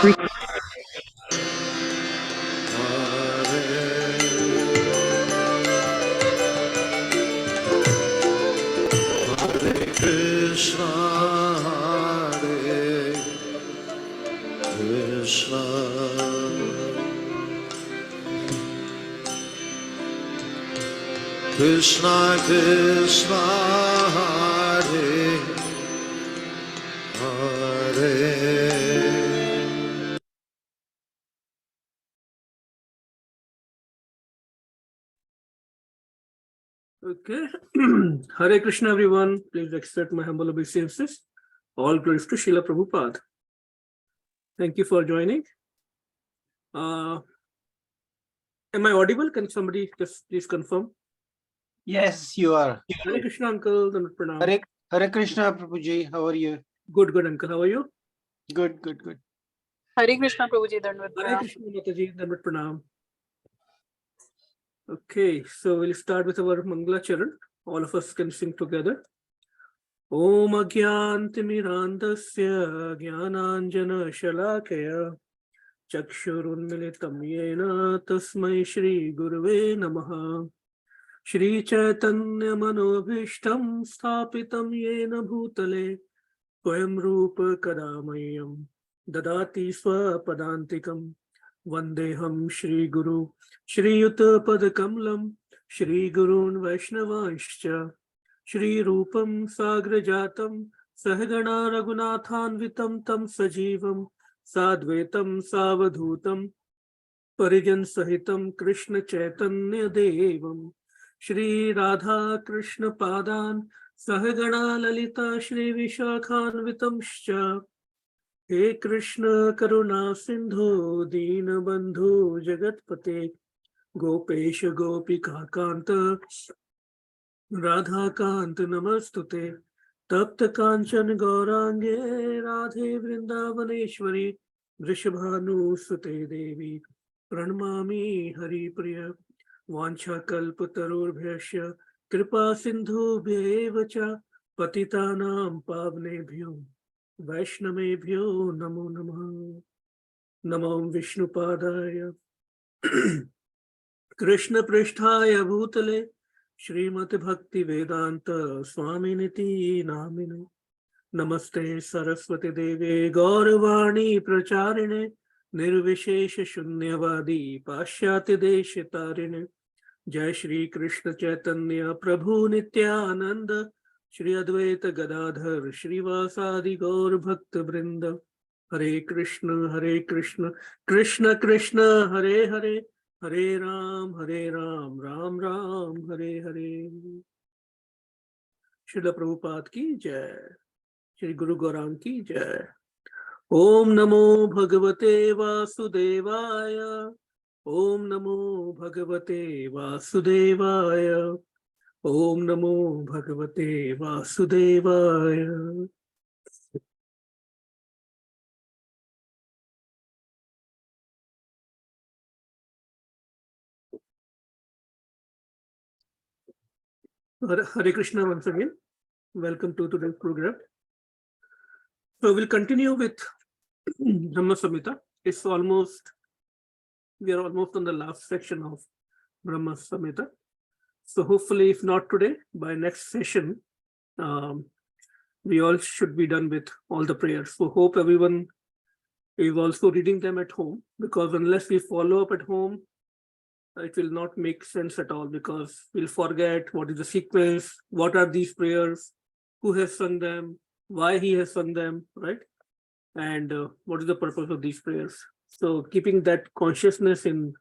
Krishna Krishna Hare Hare. Okay. Hare Krishna, everyone. Please accept my humble obeisances. All glories to Srila Prabhupada. Thank you for joining. Am I audible? Can somebody just please confirm? Yes, you are. Hare Krishna, uncle. Pranam. Hare Krishna, Prabhuji. How are you? Good, uncle. How are you? Good. Hare Krishna, Prabhuji. Hare Krishna, Mataji. Dandavat Pranam. Okay, so we'll start with our Mangala Charan. All of us can sing together. Om Agyantimirandasya Jnananjana Shalakaya Chakshurunmilitam Yena Tasmai Shri Gurave Namaha Shri Chaitanya Manobhishtam Sthapitam Yena Bhutale Swayam Rupa Kadamayam Dadati Swapadantikam Vandeham Shri Guru Shri Yuta Padakamalam Shri Gurun Vaishnavanscha Shri Rupam Sagrajatam Sahagana Raghunathanvitam Tam Sajivam Sadvetam Savadhutam Parijan Sahitam Krishna Chaitanya Devam Shri Radha Krishna Padan Sahagana Lalita Shri Vishakhanvitam Shcha He Krishna Karuna Sindhu Dina Bandhu Jagatpate Gopesha Gopika Kanta Radha Kanta Namastute Tapta Kanchan Gaurange Radhe Vrindavaneshwari Vrishabhanu Sute Devi Pranamami Hari Priya Vancha Kalpatarur Bhyasya Kripa Sindhu Bhevacha Patitanam Pavnebhyo Vaishnavebhyo Namo Namaha Namam Vishnupadaya Krishna Pristhaya Bhutale Srimati Bhakti Vedanta Swaminiti Namine Namaste Saraswati Devi Gauravani Pracharine Nirvishesha Shunyavadi Pashyati Deshitarine Jai Shri Krishna Chaitanya Prabhu Nityananda Shri Advaita Gadadhar Shri Vasadi Gaur Bhakta Vrinda Hare Krishna Krishna Krishna Hare Hare Hare Ram, Ram Ram, Hare Hare. Srila Prabhupada ki jai. Shri Guru Gaurang ki jai. Om Namo Bhagavate Vasudevaya. Om Namo Bhagavate Vasudevaya. Om Namo Bhagavate Vasudevaya. Hare Krishna once again. Welcome to today's program. So we'll continue with Brahma-saṁhitā. We are almost on the last section of Brahma-saṁhitā. So hopefully, if not today, by next session, we all should be done with all the prayers. So hope everyone is also reading them at home, because unless we follow up at home, it will not make sense at all, because we'll forget what is the sequence, what are these prayers, who has sung them, why he has sung them, right? And what is the purpose of these prayers. So keeping that consciousness in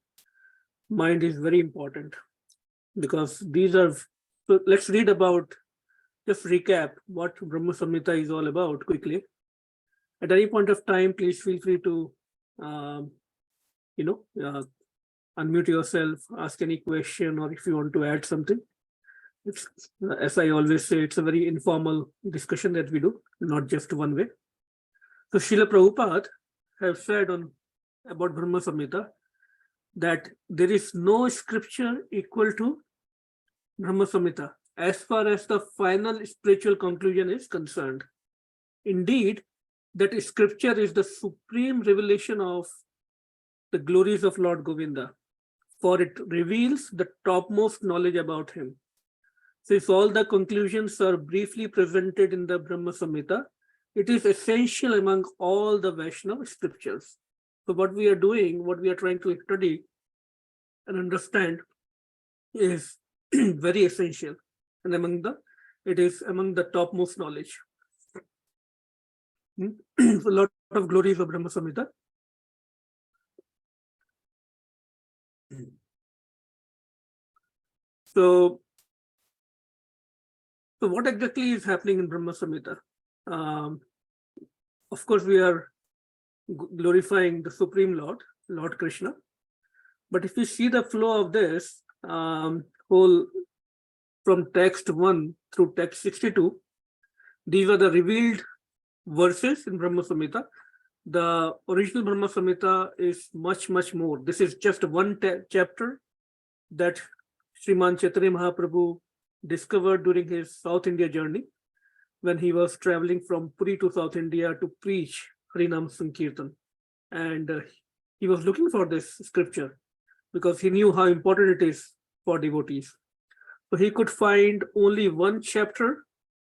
mind is very important, because these are, so let's read about, just recap what Brahma-saṁhitā is all about quickly. At any point of time, please feel free to, unmute yourself, ask any question, or if you want to add something. It's, as I always say, it's a very informal discussion that we do, not just one way. So Srila Prabhupada have said about Brahma-saṁhitā that there is no scripture equal to Brahma-saṁhitā as far as the final spiritual conclusion is concerned. Indeed, that scripture is the supreme revelation of the glories of Lord Govinda, for it reveals the topmost knowledge about him. Since all the conclusions are briefly presented in the Brahma-saṁhitā, it is essential among all the Vaishnava scriptures. So what we are doing, what we are trying to study and understand is very essential, and it is among the topmost knowledge. So a lot of glories of Brahma-saṁhitā. So what exactly is happening in Brahma-saṁhitā? Of course, we are glorifying the Supreme Lord, Lord Krishna. But if you see the flow of this whole from text 1 through text 62, these are the revealed verses in Brahma-saṁhitā. The original Brahma-saṁhitā is much, much more. This is just one chapter that Sriman Chaitanya Mahaprabhu discovered during his South India journey, when he was traveling from Puri to South India to preach Harinam Sankirtan. And he was looking for this scripture because he knew how important it is for devotees. So he could find only one chapter.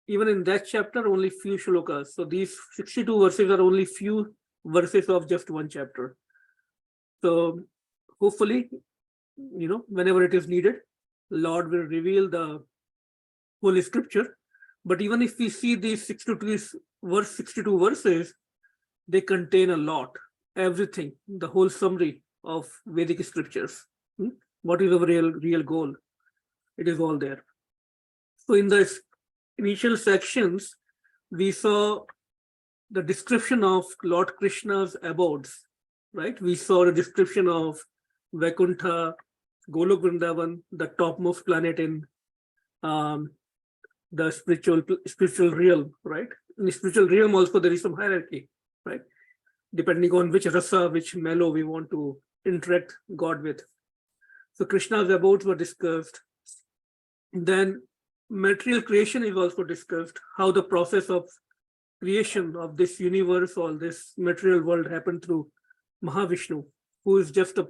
Even in that chapter, only few shlokas. So these 62 verses are only few verses of just one chapter. So hopefully, whenever it is needed, Lord will reveal the whole scripture. But even if we see these 62 verses, they contain a lot, everything, the whole summary of Vedic scriptures. What is our real goal? It is all there. So in the initial sections, we saw the description of Lord Krishna's abodes, right? We saw a description of Vaikuntha, Golok Vrindavan, the topmost planet in the spiritual realm, right? In the spiritual realm also there is some hierarchy, right? Depending on which rasa, which mellow we want to interact God with. So Krishna's abodes were discussed. Then material creation is also discussed, how the process of creation of this universe, all this material world happened through Mahavishnu, who is just a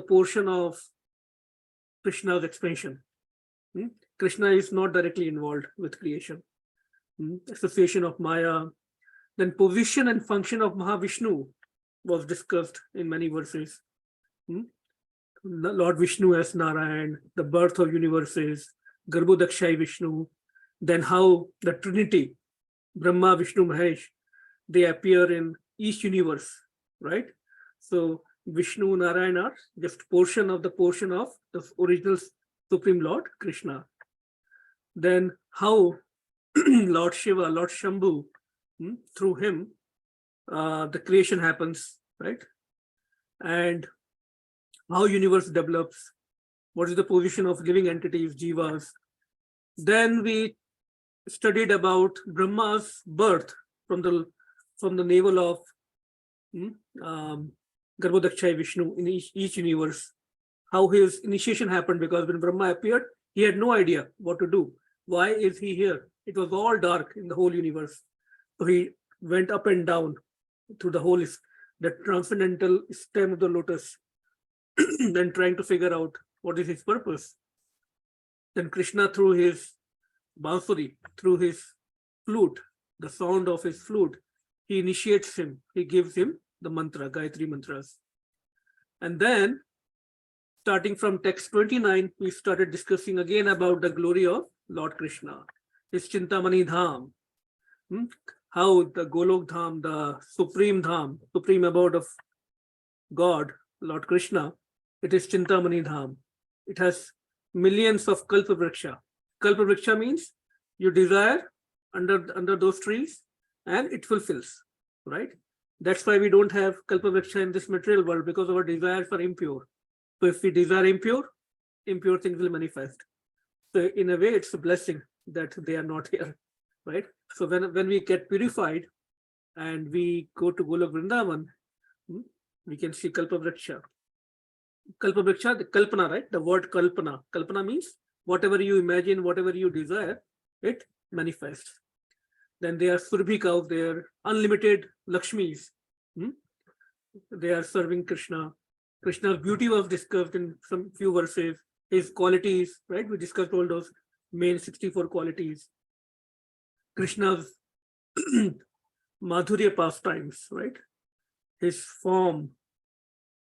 portion of Krishna's expansion. Krishna is not directly involved with creation. Association of Maya. Then position and function of Mahavishnu was discussed in many verses. Lord Vishnu as Narayan, the birth of universes, Garbhodakshai Vishnu, then how the Trinity, Brahma, Vishnu, Mahesh, they appear in each universe, right? So Vishnu, Narayan are just portion of the original Supreme Lord, Krishna. Then how Lord Shiva, Lord Shambhu, through him, the creation happens, right? And how universe develops, what is the position of living entities, jivas. Then we studied about Brahma's birth from the navel of Garbhodakshai Vishnu in each universe, how his initiation happened, because when Brahma appeared, he had no idea what to do. Why is he here? It was all dark in the whole universe. So he went up and down through the transcendental stem of the lotus, then trying to figure out what is his purpose. Then Krishna, through his bansuri, through his flute, the sound of his flute, he initiates him, he gives him the mantra, Gayatri mantras. And then, starting from text 29, we started discussing again about the glory of Lord Krishna, his Chintamani Dham, how the Golok Dham, the supreme Dham, supreme abode of God, Lord Krishna, it is Chintamani Dham. It has millions of Kalpa Vriksha. Kalpa Vriksha means you desire under those trees and it fulfills, right? That's why we don't have Kalpa Vriksha in this material world, because our desires are impure. So if we desire impure things will manifest. So in a way, it's a blessing that they are not here, right? So when we get purified and we go to Golok Vrindavan, we can see Kalpa Vriksha. Kalpa Vriksha, the Kalpana, right? The word Kalpana. Kalpana means whatever you imagine, whatever you desire, it manifests. Then they are Surbhi cows, they are unlimited Lakshmis. They are serving Krishna. Krishna's beauty was discussed in some few verses. His qualities, right? We discussed all those main 64 qualities. Krishna's Madhurya pastimes, right? His form.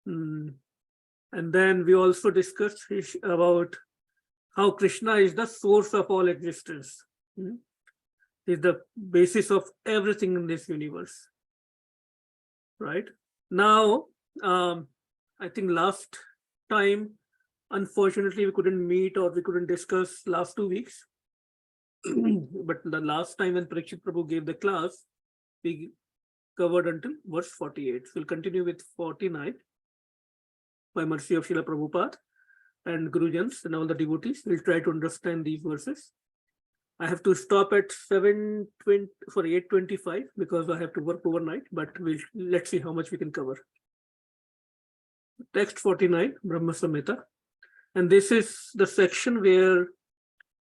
And then we also discussed about how Krishna is the source of all existence. Is the basis of everything in this universe. Right? Now, I think last time, unfortunately, we couldn't meet or we couldn't discuss last 2 weeks. But the last time when Parikshit Prabhu gave the class, we covered until verse 48. So we'll continue with 49 by mercy of Srila Prabhupada and Gurujans and all the devotees. We'll try to understand these verses. I have to stop at 8:25 because I have to work overnight, but let's see how much we can cover. Text 49, Brahma-saṁhitā. And this is the section where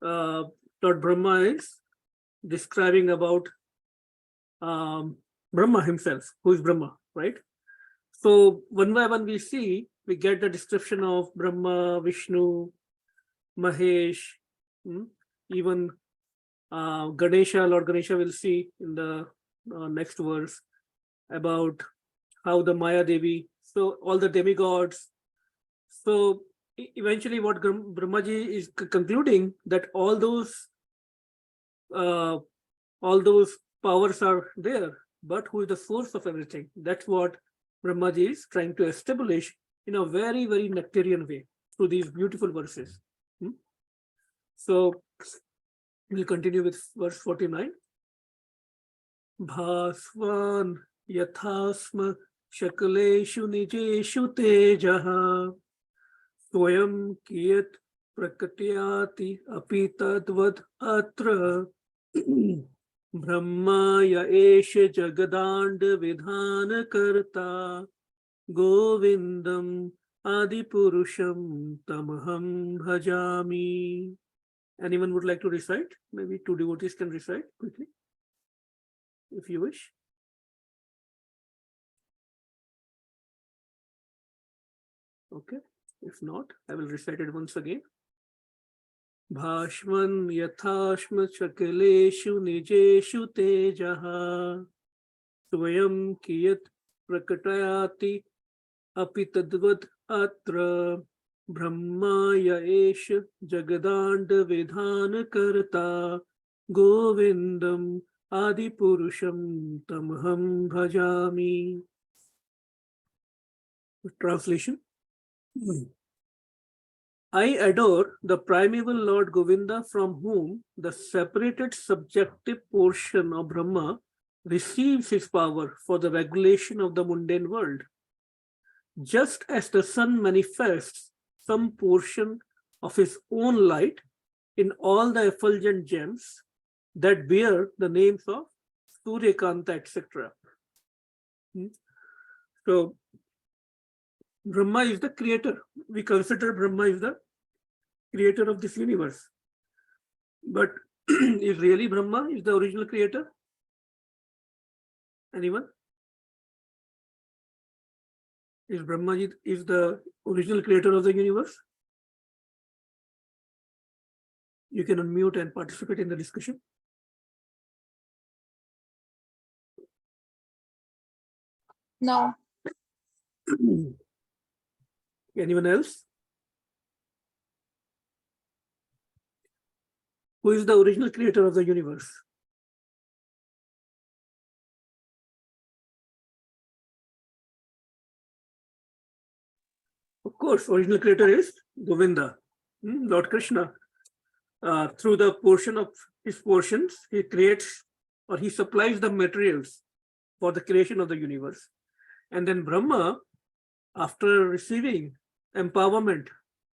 Lord Brahma is describing about Brahma himself, who is Brahma, right? So one by one we get the description of Brahma, Vishnu, Mahesh, even Ganesha. Lord Ganesha will see in the next verse about how the Maya Devi, so all the demigods. So eventually what Brahmaji is concluding that all those powers are there, but who is the source of everything? That's what Brahmaji is trying to establish in a very, very nectarian way through these beautiful verses. So we'll continue with verse 49. Bhasvan yathasma shakaleshu nijeshu tejaha swayam kiyat prakatyati apitadvad atra brahmaya esha jagadand vidhana karta govindam adipurusham tamaham bhajami. Anyone would like to recite? Maybe two devotees can recite quickly, if you wish. Okay, if not, I will recite it once again. Bhashman yathashma chakaleshu nijeshu tejaha swayam kiyat prakatayati apitadvad atra brahmaya esha jagadand vidhana karta govindam adipurusham tamaham bhajami. Translation. I adore the primeval Lord Govinda, from whom the separated subjective portion of Brahma receives his power for the regulation of the mundane world. Just as the sun manifests some portion of his own light in all the effulgent gems that bear the names of Suryakanta, etc. So, Brahma is the creator. We consider Brahma is the creator of this universe. But is really Brahma is the original creator? Anyone? Is Brahma is the original creator of the universe? You can unmute and participate in the discussion. No. Anyone else? Who is the original creator of the universe? Of course, original creator is Govinda, Lord Krishna. Through the portion of his portions, he creates or he supplies the materials for the creation of the universe. And then Brahma, after receiving empowerment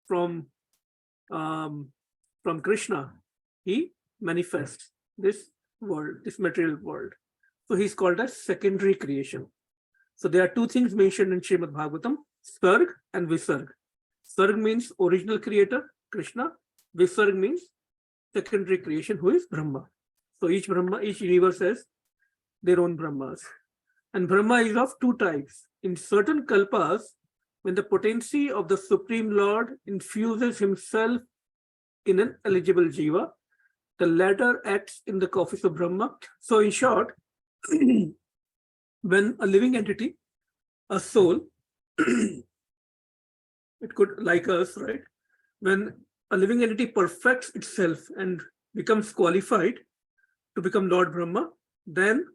from Krishna, he manifests this world, this material world. So he's called as secondary creation. So there are two things mentioned in Srimad Bhagavatam, Sarg and Visarg. Sarg means original creator, Krishna. Visarg means secondary creation, who is Brahma. So each universe has their own Brahmas. And Brahma is of two types. In certain kalpas, when the potency of the Supreme Lord infuses himself in an eligible jiva, the latter acts in the office of Brahma. So in short, when a living entity, a soul, it could, like us, right? When a living entity perfects itself and becomes qualified to become Lord Brahma, then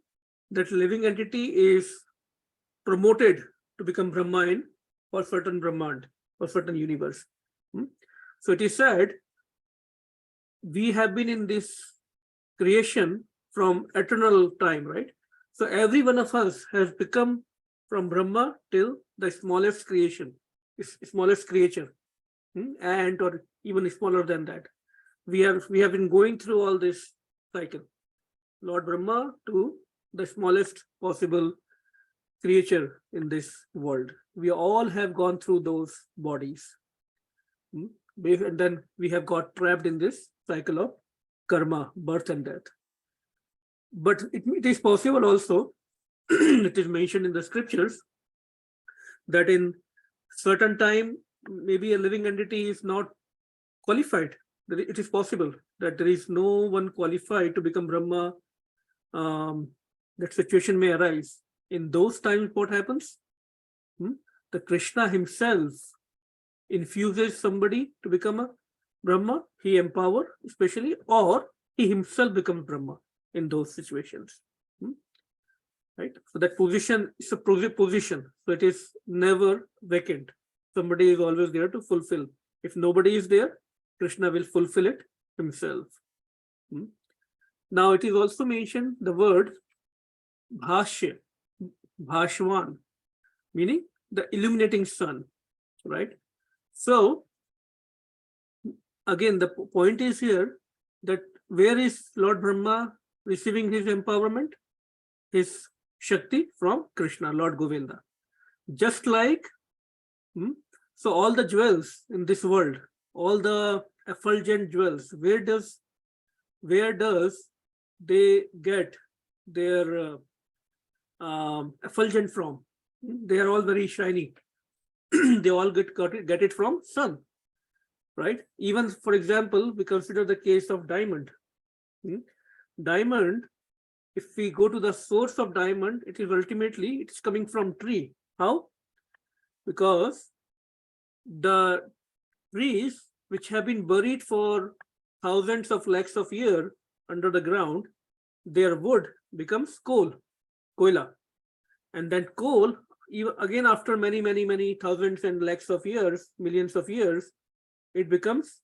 that living entity is promoted to become Brahman for certain Brahmand, for certain universe. So it is said, we have been in this creation from eternal time, right? So every one of us has become from Brahma till the smallest creation, smallest creature, and or even smaller than that. We have been going through all this cycle, Lord Brahma to the smallest possible creature in this world. We all have gone through those bodies. And then we have got trapped in this cycle of karma, birth and death. But it is possible also, it is mentioned in the scriptures, that in certain time, maybe a living entity is not qualified. It is possible that there is no one qualified to become Brahma. That situation may arise. In those times, what happens? The Krishna himself infuses somebody to become a Brahma. He empowers, especially, or he himself becomes Brahma in those situations. Right? So that position is a position. So it is never vacant. Somebody is always there to fulfill. If nobody is there, Krishna will fulfill it himself. Now it is also mentioned the word Bhashya, Bhashwan, meaning the illuminating sun, right? So again, the point is here that where is Lord Brahma receiving his empowerment? His Shakti from Krishna, Lord Govinda. Just like, so all the jewels in this world, all the effulgent jewels, where does they get their effulgent from? They are all very shiny. They all get it from sun, right? Even, for example, we consider the case of diamond. Diamond, if we go to the source of diamond, it is coming from tree. How? Because the trees which have been buried for thousands of lakhs of years under the ground, their wood becomes coal, koila. And then coal, even again after many thousands and lakhs of years, millions of years, it becomes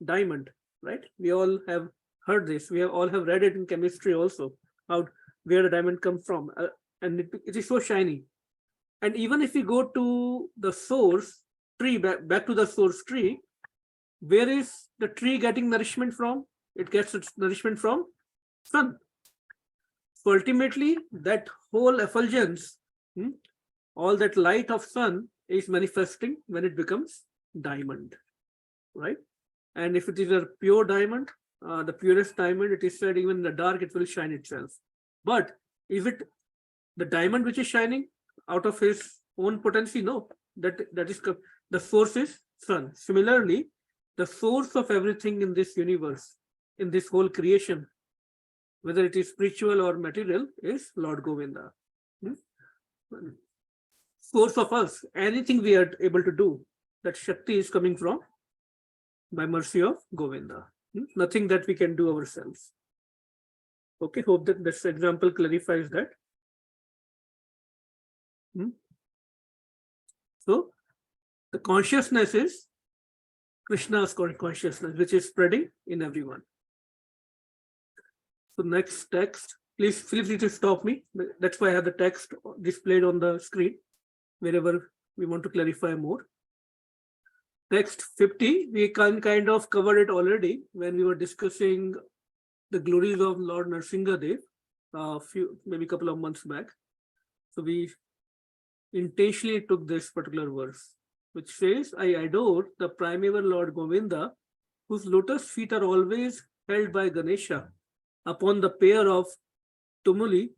diamond, right? We all have heard this. We all have read it in chemistry also, where the diamond comes from. And it is so shiny. And even if we go to the source tree, back to the source tree, where is the tree getting nourishment from? It gets its nourishment from sun. So ultimately, that whole effulgence, all that light of sun is manifesting when it becomes diamond, right? And if it is a pure diamond, the purest diamond, it is said even in the dark, it will shine itself. But is it the diamond which is shining out of his own potency? No, that is the source is sun. Similarly, the source of everything in this universe, in this whole creation, whether it is spiritual or material, is Lord Govinda. Source of us, anything we are able to do, that Shakti is coming from by mercy of Govinda. Nothing that we can do ourselves. Okay, hope that this example clarifies that. So the consciousness is Krishna's consciousness, which is spreading in everyone. So next text, please feel free to stop me. That's why I have the text displayed on the screen, wherever we want to clarify more. Text 50, we kind of covered it already when we were discussing the glories of Lord Nrsimhadev maybe a couple of months back. So we intentionally took this particular verse, which says, I adore the primeval Lord Govinda, whose lotus feet are always held by Ganesha, upon the pair of tumuli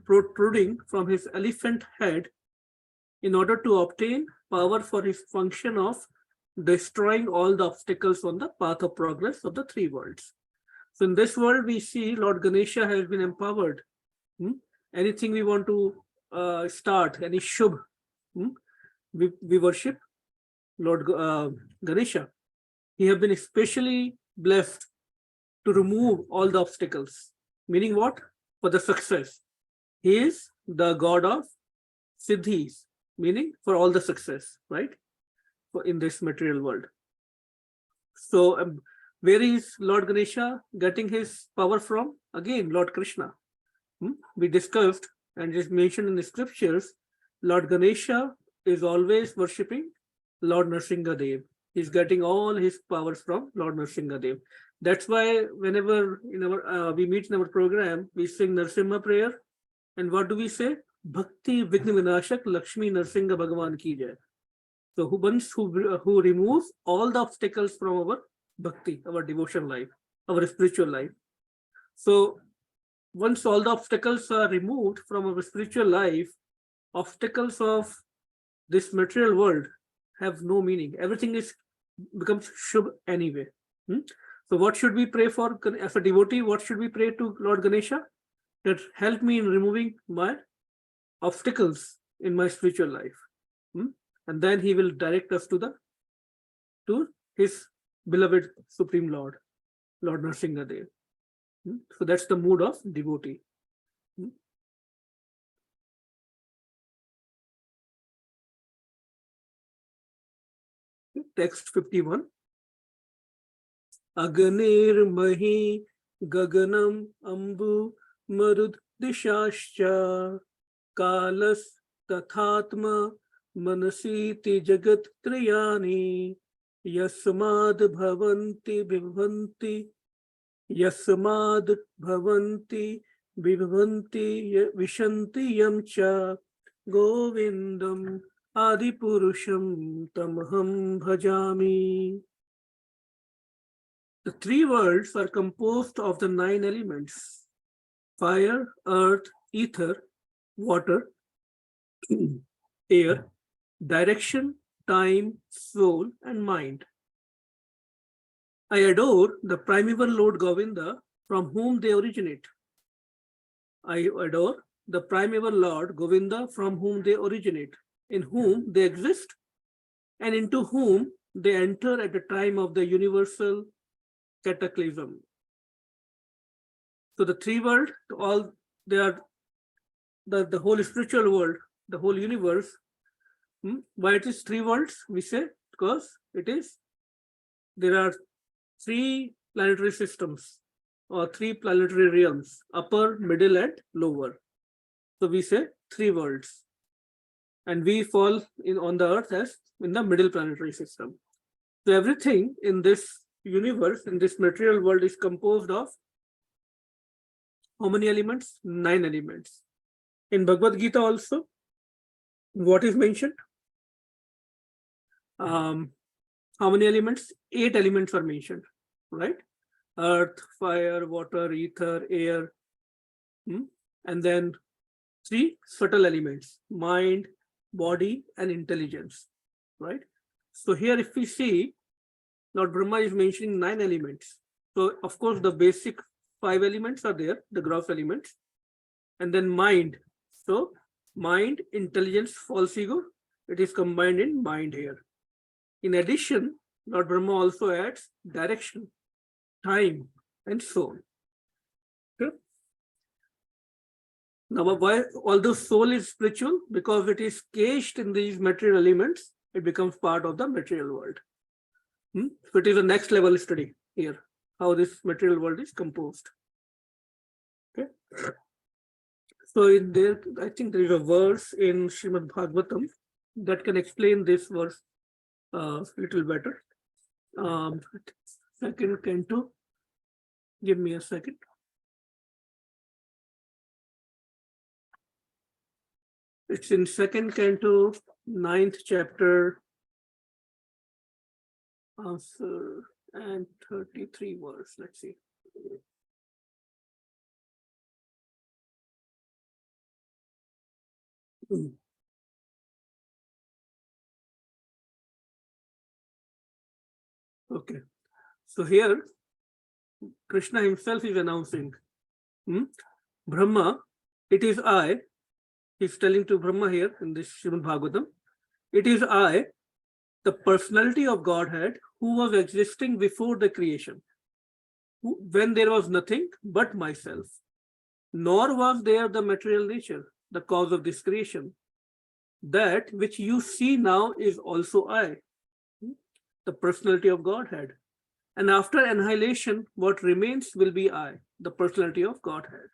protruding from his elephant head in order to obtain power for his function of destroying all the obstacles on the path of progress of the three worlds. So in this world, we see Lord Ganesha has been empowered. Anything we want to start, any shubh, we worship Lord Ganesha. He has been especially blessed to remove all the obstacles. Meaning what? For the success. He is the god of siddhis, meaning for all the success, right? In this material world. So where is Lord Ganesha getting his power from? Again, Lord Krishna. We discussed and is mentioned in the scriptures, Lord Ganesha is always worshipping Lord Nrsimhadev. He's getting all his powers from Lord Nrsimhadev. That's why whenever we meet in our program, we sing Nrsimha prayer. And what do we say? Bhakti Vigna Vinashak Lakshmi Nrsimha Bhagavan Ki Jai. So who removes all the obstacles from our bhakti, our devotion life, our spiritual life. So once all the obstacles are removed from our spiritual life, obstacles of this material world have no meaning. Everything becomes shubh anyway. So what should we pray for as a devotee? What should we pray to Lord Ganesha? That help me in removing my obstacles in my spiritual life. And then he will direct us to his beloved Supreme Lord, Lord Nrsimhadev. So that's the mood of devotee. Text 51. Aganir mahi gaganam ambu marud dishascha kalas tathatma manasiti jagat triyani yasmad bhavanti vibhavanti vishanti yamcha govindam adipurusham tamaham bhajami. The three worlds are composed of the 9 elements: fire, earth, ether, water, air, direction, time, soul, and mind. I adore the primeval Lord Govinda from whom they originate. I adore the primeval Lord Govinda from whom they originate, in whom they exist, and into whom they enter at the time of the universal cataclysm. So the three worlds, they are the whole spiritual world, the whole universe. Why it is three worlds? We say because there are 3 planetary systems or 3 planetary realms: upper, middle, and lower. So we say 3 worlds, and we fall on the earth as in the middle planetary system. So everything in this universe, in this material world, is composed of how many elements? 9 elements. In Bhagavad Gita also, what is mentioned? How many elements? 8 elements are mentioned, right? Earth, fire, water, ether, air, and then 3 subtle elements: mind, body, and intelligence, right? So here, if we see, Lord Brahma is mentioning 9 elements. So of course, the basic 5 elements are there, the gross elements, and then mind. So mind, intelligence, false ego, it is combined in mind here. In addition, Lord Brahma also adds direction, time, and soul. Okay. Now, why? Although soul is spiritual, because it is caged in these material elements, it becomes part of the material world. So it is a next level study here, how this material world is composed. Okay. So in there, I think there is a verse in Srimad Bhagavatam that can explain this verse a little better. Second canto. Give me a second. It's in second canto, 9th chapter, answer and 33 verse. Let's see. Okay. So here, Krishna himself is announcing, Brahma, it is I. He's telling to Brahma here in this Śrīmad Bhagavatam, it is I, the personality of Godhead, who was existing before the creation, when there was nothing but myself, nor was there the material nature, the cause of this creation. That which you see now is also I, the personality of Godhead. And after annihilation, what remains will be I, the personality of Godhead.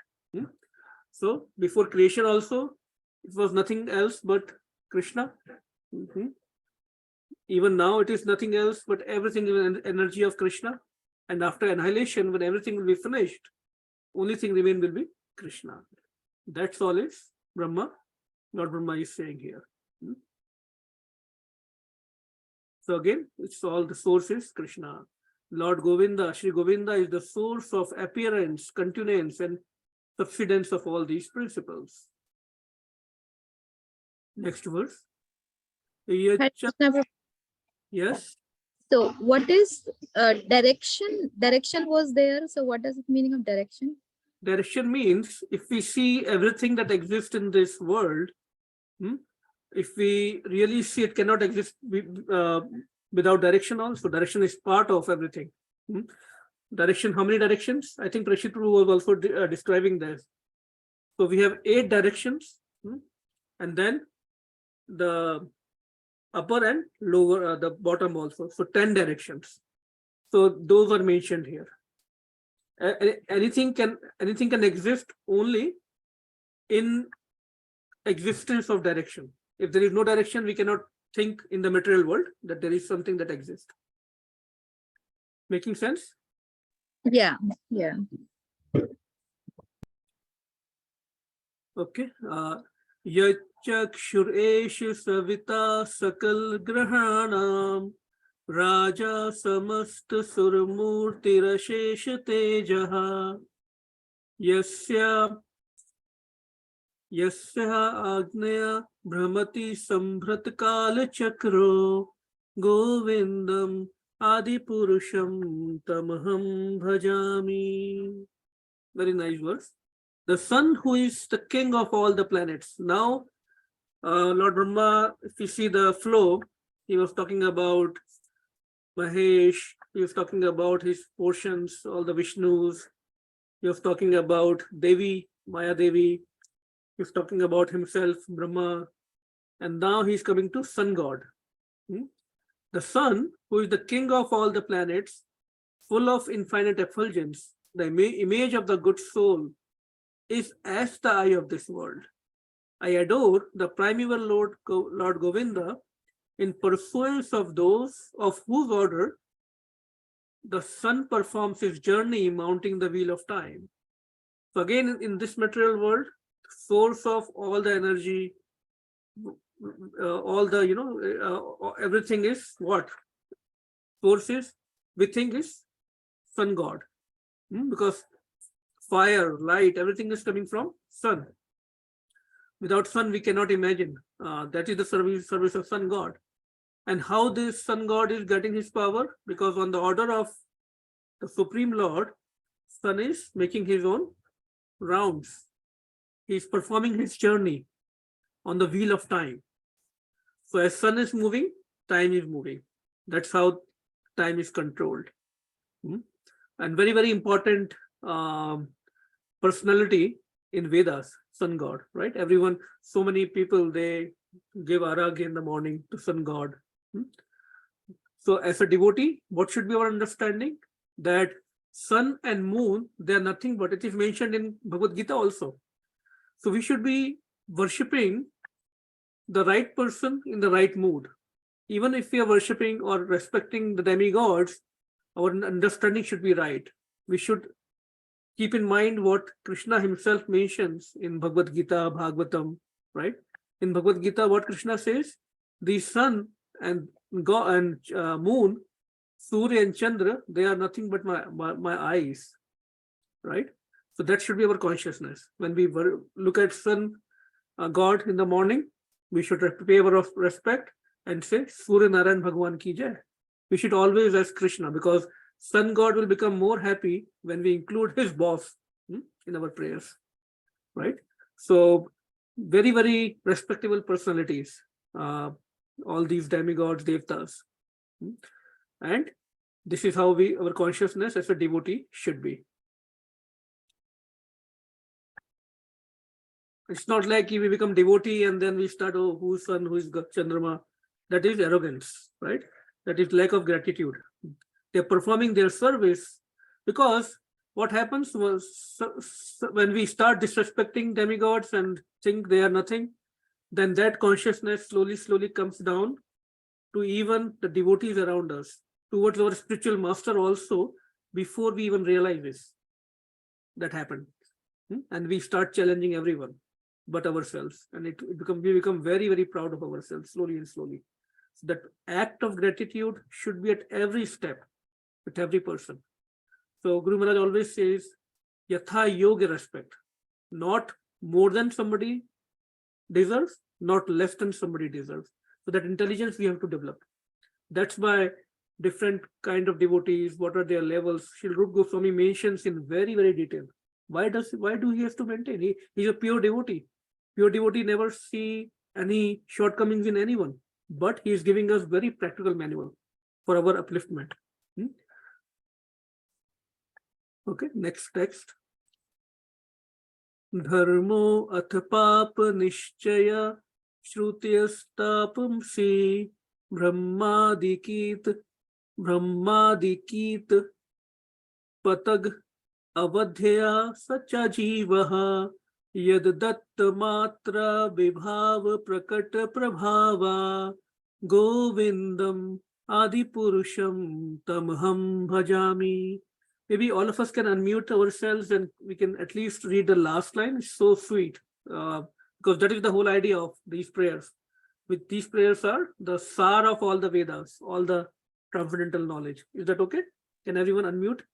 So before creation also, it was nothing else but Krishna. Even now it is nothing else but everything is an energy of Krishna. And after annihilation, when everything will be finished, only thing remain will be Krishna. That's all is Brahma, Lord Brahma is saying here. So again, it's all the source is Krishna. Lord Govinda, Shri Govinda is the source of appearance, continuance, and subsidence of all these principles. Next verse. Hare Krishna, Prabhuji. Yes. So what is direction? Direction was there. So what does it meaning of direction? Direction means if we see everything that exists in this world, if we really see it cannot exist without direction also. Direction is part of everything. Direction, how many directions? I think Prashit Prabhu was also describing this. So we have 8 directions, and then the upper and lower, the bottom also. So 10 directions. So those are mentioned here. Anything can exist only in existence of direction. If there is no direction, we cannot think in the material world that there is something that exists. Making sense? Yeah. Okay. Yachakshureshu savita sakal grahanam raja samasta surmurti rashesha tejaha yasya agneya brahmati sambhrat kala chakro govindam adi purusham tamaham bhajami. Very nice verse. The sun who is the king of all the planets. Now, Lord Brahma, if you see the flow, he was talking about Mahesh, he was talking about his portions, all the Vishnus, he was talking about Devi, Maya Devi, he was talking about himself, Brahma, and now he's coming to sun god. The sun, who is the king of all the planets, full of infinite effulgence, the image of the good soul, is as the eye of this world. I adore the primeval Lord Govinda in pursuance of those of whose order the sun performs his journey mounting the wheel of time. So again, in this material world, source of all the energy, all the, everything is what? Source is, we think is sun god. Because fire, light, everything is coming from sun. Without sun, we cannot imagine. That is the service of sun god. And how this sun god is getting his power? Because on the order of the Supreme Lord, sun is making his own rounds. He is performing his journey on the wheel of time. So as sun is moving, time is moving. That's how time is controlled. And very, very important personality in Vedas, sun god, right? Everyone, so many people, they give arag in the morning to sun god. So as a devotee, what should be our understanding? That sun and moon, they are nothing but, it is mentioned in Bhagavad Gita also. So we should be worshipping the right person in the right mood. Even if we are worshipping or respecting the demigods, our understanding should be right. We should keep in mind what Krishna himself mentions in Bhagavad Gita, Bhagavatam, right? In Bhagavad Gita, what Krishna says, the sun and God and moon, Surya and Chandra, they are nothing but my eyes, right? So that should be our consciousness. When we look at sun, God in the morning, we should pay our respect and say Surya Narayan Bhagwan ki jai. We should always ask Krishna, because Sun God will become more happy when we include his boss in our prayers, right? So very, very respectable personalities, all these demigods, devtas. And this is how our consciousness as a devotee should be. It's not like we become devotee and then we start, oh, who's sun, who is Chandrama. That is arrogance, right? That is lack of gratitude. They're performing their service, because what happens was when we start disrespecting demigods and think they are nothing, then that consciousness slowly comes down to even the devotees around us, towards our spiritual master also, before we even realize this. That happened. And we start challenging everyone but ourselves. And we become very, very proud of ourselves, slowly and slowly. So that act of gratitude should be at every step, with every person. So Guru Maharaj always says, Yatha Yoga respect, not more than somebody deserves, not less than somebody deserves. So that intelligence we have to develop. That's why different kind of devotees, what are their levels, Srila Rupa Goswami mentions in very, very detail. Why do he have to maintain? He's a pure devotee. Pure devotee never see any shortcomings in anyone, but he is giving us very practical manual for our upliftment. Okay, next text. Dharmo athapap nishchaya shrutiyastapamsi brahmadikit patag avadhya sacha jivaha yad datta matra vibhava prakata prabhava govindam adipurusham tamham bhajami. Maybe all of us can unmute ourselves and we can at least read the last line. It's so sweet, because that is the whole idea of these prayers. With these prayers are the sar of all the Vedas, all the transcendental knowledge. Is that okay? Can everyone unmute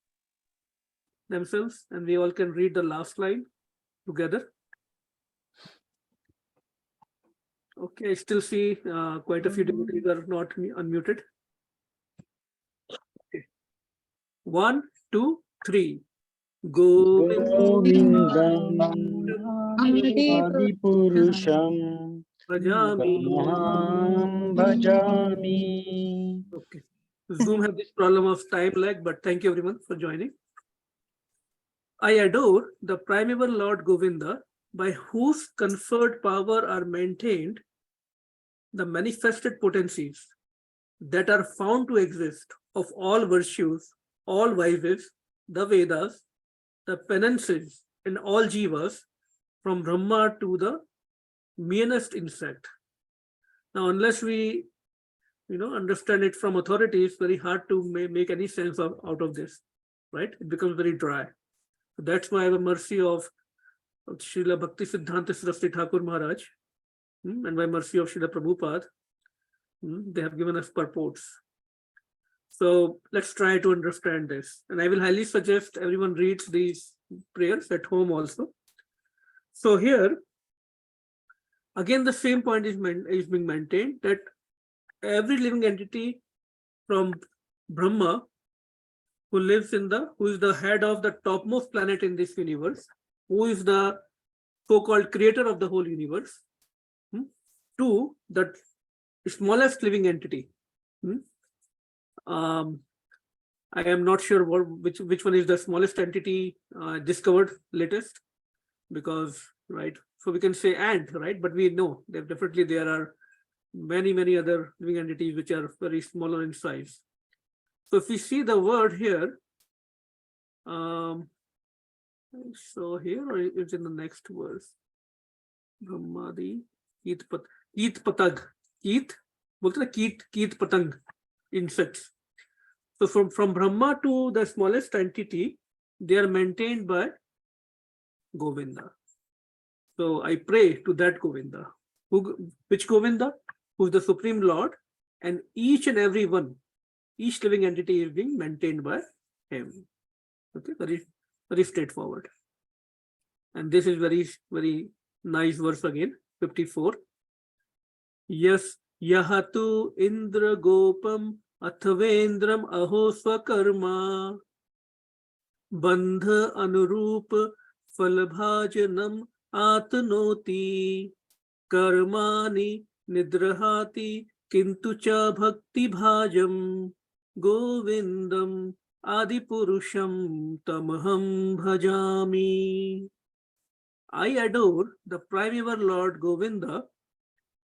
themselves and we all can read the last line together? Okay, I still see quite a few devotees are not unmuted. Okay. 1, 2, 3. Govindam Adipurusham Adipurushamaham bhajami. Okay. Zoom have this problem of time lag, but thank you everyone for joining. I adore the primeval Lord Govinda, by whose conferred power are maintained the manifested potencies that are found to exist of all virtues, all vices, the Vedas, the penances, and all jivas, from Brahma to the meanest insect. Now, unless we understand it from authority, it's very hard to make any sense out of this, right? It becomes very dry. So that's why I have a mercy of Srila Bhakti Siddhanta Saraswati Thakur Maharaj, and by mercy of Srila Prabhupada, they have given us purports. So let's try to understand this. And I will highly suggest everyone reads these prayers at home also. So here, again, the same point is being maintained, that every living entity from Brahma, who is the head of the topmost planet in this universe, who is the so-called creator of the whole universe, to the smallest living entity. I am not sure which one is the smallest entity discovered latest, because, right, so we can say ant, right, but we know that definitely there are many other living entities which are very smaller in size. So if we see the word here, so here, or it's in the next verse, Brahmadi Keet Patag, Keet Patang, insects. So from Brahma to the smallest entity, they are maintained by Govinda. So I pray to that Govinda. Which Govinda? Who is the Supreme Lord, and each and every one, each living entity is being maintained by him. Okay, very straightforward. And this is very, very nice verse again. 54. Yes, yahatu indra gopam athavendram aho swakarma bandha anurup falbhajanam atnoti karmani nidrahati kintu cha bhakti bhajam govindam adipurusham tamaham bhajami. I adore the primeval Lord Govinda,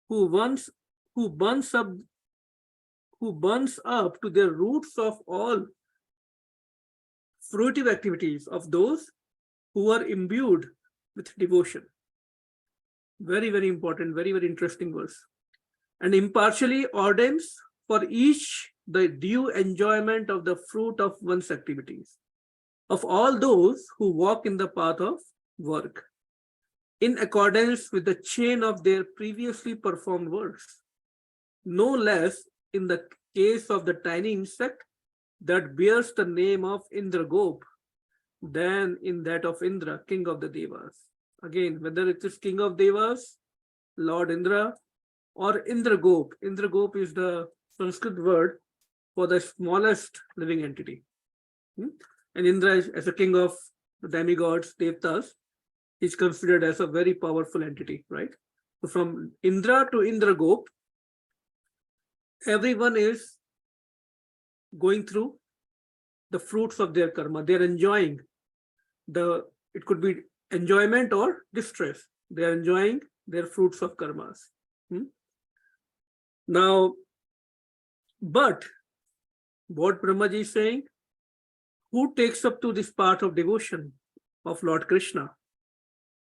who burns up to the roots of all fruitive activities of those who are imbued with devotion. Very, very important, very, very interesting verse. And impartially ordains for each the due enjoyment of the fruit of one's activities, of all those who walk in the path of work, in accordance with the chain of their previously performed works, no less in the case of the tiny insect that bears the name of Indragop than in that of Indra, king of the Devas. Again, whether it is king of Devas, Lord Indra, or Indragop. Indragop is the Sanskrit word for the smallest living entity. And Indra, as a king of the demigods, Devtas, is considered as a very powerful entity, right? So from Indra to Indragop, everyone is going through the fruits of their karma. They're enjoying it could be enjoyment or distress. They're enjoying their fruits of karmas. Now, but what Brahmaji is saying, who takes up to this path of devotion of Lord Krishna?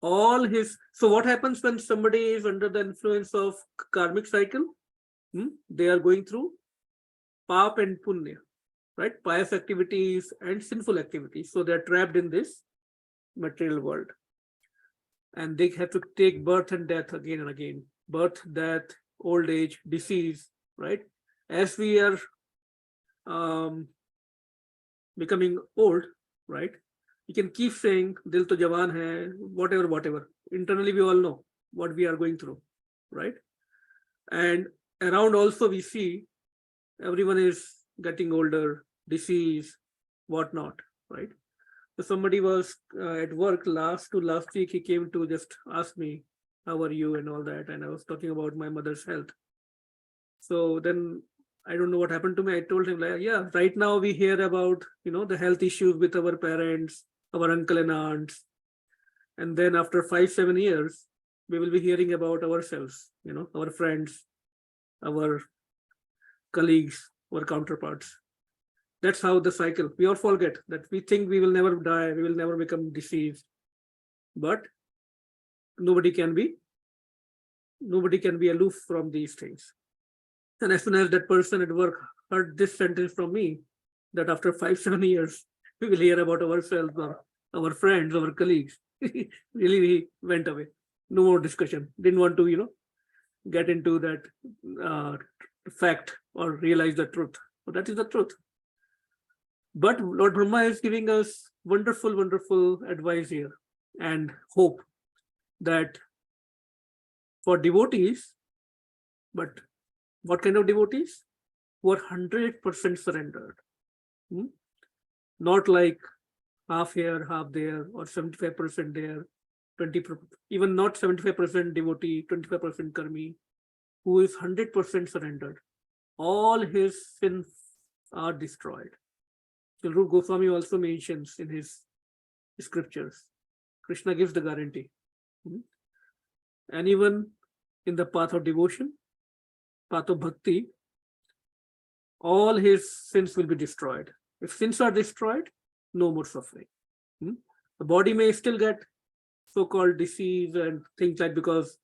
So what happens when somebody is under the influence of karmic cycle? They are going through pap and punya, right? Pious activities and sinful activities. So they're trapped in this material world. And they have to take birth and death again and again. Birth, death, old age, disease, right? As we are becoming old, right? You can keep saying, Dil to Jawan hai, whatever. Internally, we all know what we are going through, right? And around also we see everyone is getting older, disease, whatnot, right? So somebody was at work last week, he came to just ask me, how are you and all that. And I was talking about my mother's health. So then I don't know what happened to me. I told him, like, yeah, right now we hear about, the health issues with our parents, our uncle and aunts. And then after 5-7 years, we will be hearing about ourselves, our friends, our colleagues, our counterparts. That's how the cycle, we all forget that we think we will never die, we will never become diseased. But nobody can be aloof from these things. And as soon as that person at work heard this sentence from me, that after 5-7 years, we will hear about ourselves or our friends, our colleagues, really he went away. No more discussion. Didn't want to, get into that fact or realize the truth. So that is the truth. But Lord Brahma is giving us wonderful, wonderful advice here and hope that for devotees, but what kind of devotees? Who are 100% surrendered. Not like half here, half there, or 75% there, 20%, even not 75% devotee, 25% karmi, who is 100% surrendered. All his sins are destroyed. Rupa Goswami also mentions in his scriptures. Krishna gives the guarantee. Anyone in the path of devotion, path of bhakti, all his sins will be destroyed. If sins are destroyed, no more suffering. The body may still get so-called disease and things like because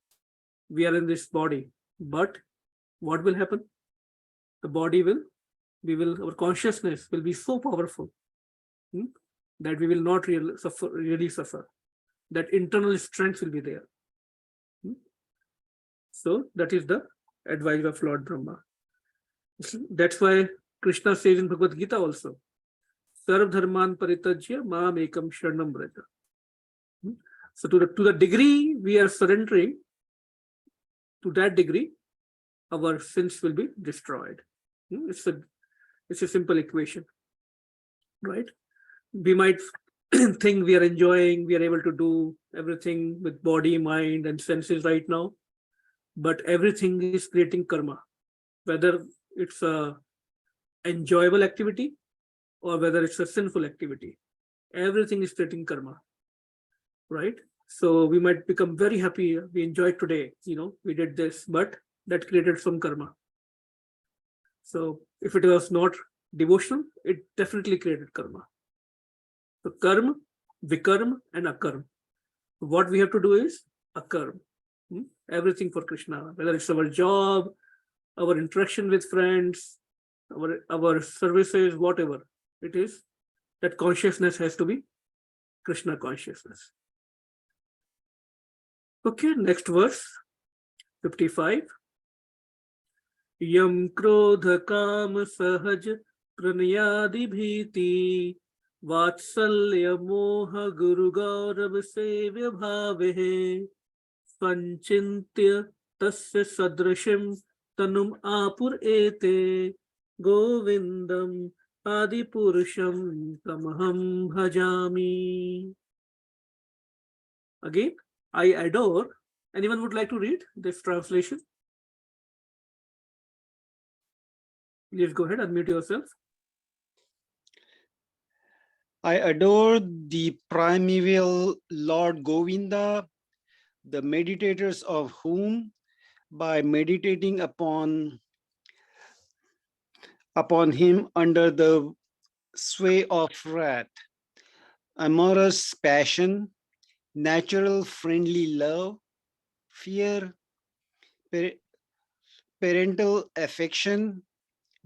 we are in this body. But what will happen? The body our consciousness will be so powerful that we will not really suffer. That internal strength will be there. So that is the advice of Lord Brahma. That's why Krishna says in Bhagavad Gita also, Sarv dharman paritajya maam ekam sharanam vraja. So to the degree we are surrendering to that degree, our sins will be destroyed. It's a simple equation, right? We might think we are enjoying, we are able to do everything with body, mind, and senses right now, but everything is creating karma, whether it's a enjoyable activity or whether it's a sinful activity. Everything is creating karma, right? So we might become very happy, we enjoyed today, we did this, but that created some karma. So if it was not devotional, it definitely created karma. So karma, vikarma, and akarma. What we have to do is akarma. Everything for Krishna, whether it's our job, our interaction with friends, our services, whatever it is, that consciousness has to be Krishna consciousness. Okay, next verse, 55. Yam krodha kam sahaj pranayadi bhiti vatsalya moha guru gaurav sevya bhave sanchintya tasya sadrashim tanum apur ete govindam adi purusham tamaham bhajami. Again, I adore. Anyone would like to read this translation? Please go ahead, unmute yourself. I adore the primeval Lord Govinda, the meditators of whom, by meditating upon him under the sway of wrath, amorous passion, natural friendly love, fear, parental affection,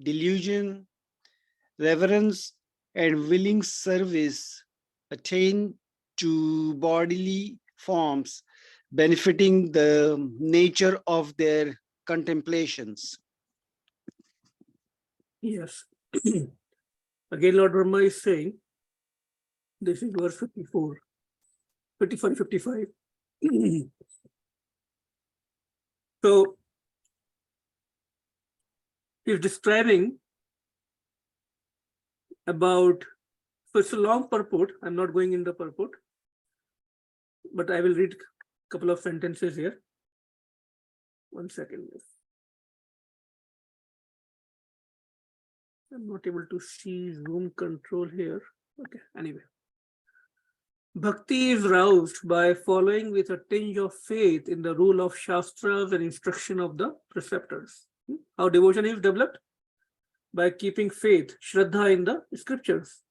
delusion, reverence, and willing service attain to bodily forms, benefiting the nature of their contemplations. Yes. Again, Lord Brahma is saying, this is verse 54, 54, 55. So, he's describing about, so it's a long purport. I'm not going in the purport, but I will read a couple of sentences here. 1 second. I'm not able to see Zoom control here. Okay, anyway. Bhakti is roused by following with a tinge of faith in the rule of Shastras and instruction of the preceptors. How devotion is developed? By keeping faith, Shraddha in the scriptures,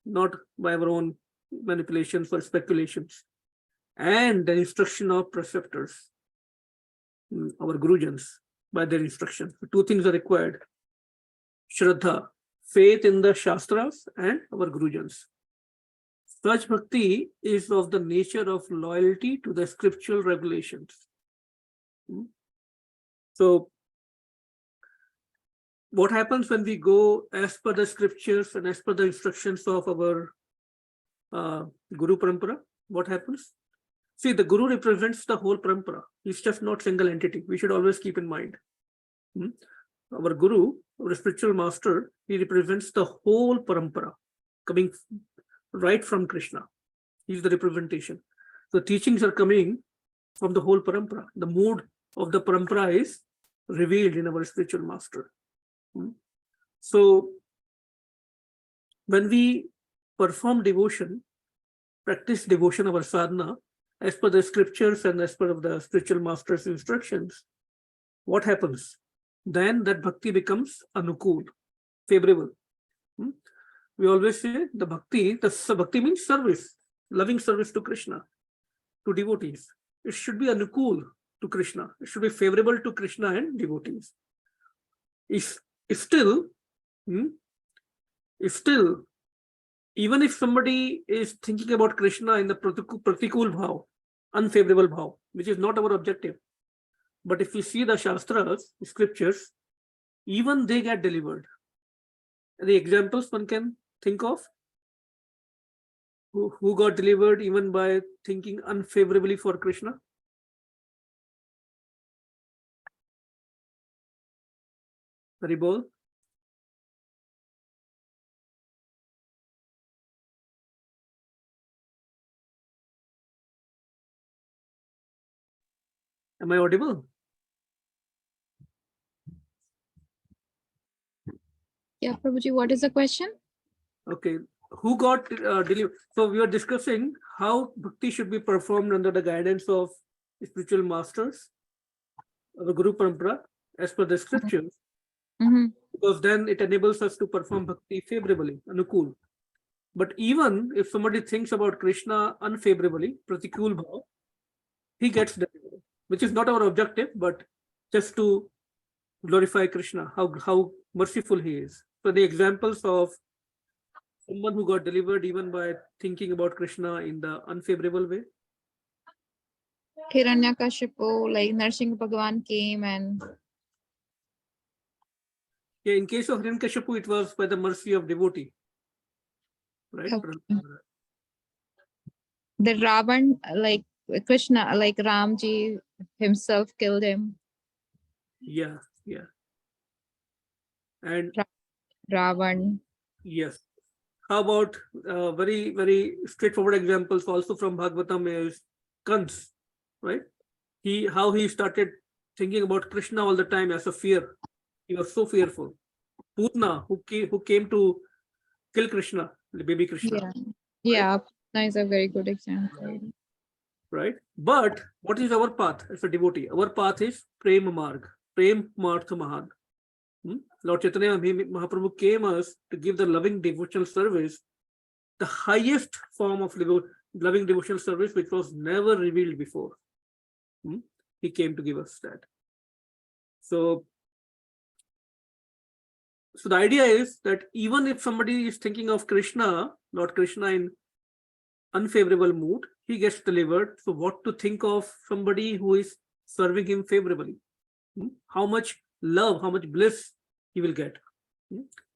not by our own manipulations or speculations. And the instruction of preceptors, our Gurujans, by their instruction. Two things are required. Shraddha, faith in the Shastras, and our Gurujans. Such bhakti is of the nature of loyalty to the scriptural revelations. So, what happens when we go as per the scriptures and as per the instructions of our Guru Parampara? What happens? See, the Guru represents the whole Parampara. He's just not single entity. We should always keep in mind. Our Guru, our spiritual master, he represents the whole Parampara, coming right from Krishna. He's the representation. The teachings are coming from the whole Parampara. The mood of the Parampara is revealed in our spiritual master. So, when we perform devotion, practice devotion, our sadhana, as per the scriptures and as per the spiritual master's instructions, what happens? Then that bhakti becomes anukul, favorable. We always say the bhakti means service, loving service to Krishna, to devotees. It should be anukul to Krishna. It should be favorable to Krishna and devotees. If still, even if somebody is thinking about Krishna in the pratikul bhav, unfavorable bhav, which is not our objective, but if we see the Shastras, scriptures, even they get delivered. The examples one can think of, who got delivered even by thinking unfavorably for Krishna? Haribol. Am I audible? Yeah, Prabhuji, what is the question? Okay. Who got delivered? So we were discussing how bhakti should be performed under the guidance of spiritual masters, the Guru Parampara, as per the scriptures, Mhm. because then it enables us to perform bhakti favorably, anukul. But even if somebody thinks about Krishna unfavorably, pratikul bhav, he gets delivered, which is not our objective, but just to glorify Krishna, how merciful he is. So the examples of someone who got delivered even by thinking about Krishna in the unfavorable way. Hiranyakashipu, like Narsingh Bhagavan came and Yeah, in case of Hiranyakashipu, it was by the mercy of devotee, right? Okay. the Ravan, like Krishna, like Ramji himself killed him. Yeah, yeah. And Ravan. yes. How about very, very straightforward examples also from Bhagavatam is Kans, right? How he started thinking about Krishna all the time as a fear. He was so fearful. Putna, who came to kill Krishna, the baby Krishna. Yeah. Yeah. That is a very good example. Right? But what is our path as a devotee? Our path is Prem Marg, Prem Martha Mahan. Lord Chaitanya Mahaprabhu came us to give the loving devotional service, the highest form of loving devotional service, which was never revealed before. He came to give us that. So the idea is that even if somebody is thinking of Krishna, Lord Krishna in unfavorable mood, he gets delivered. So what to think of somebody who is serving him favorably? How much love, how much bliss he will get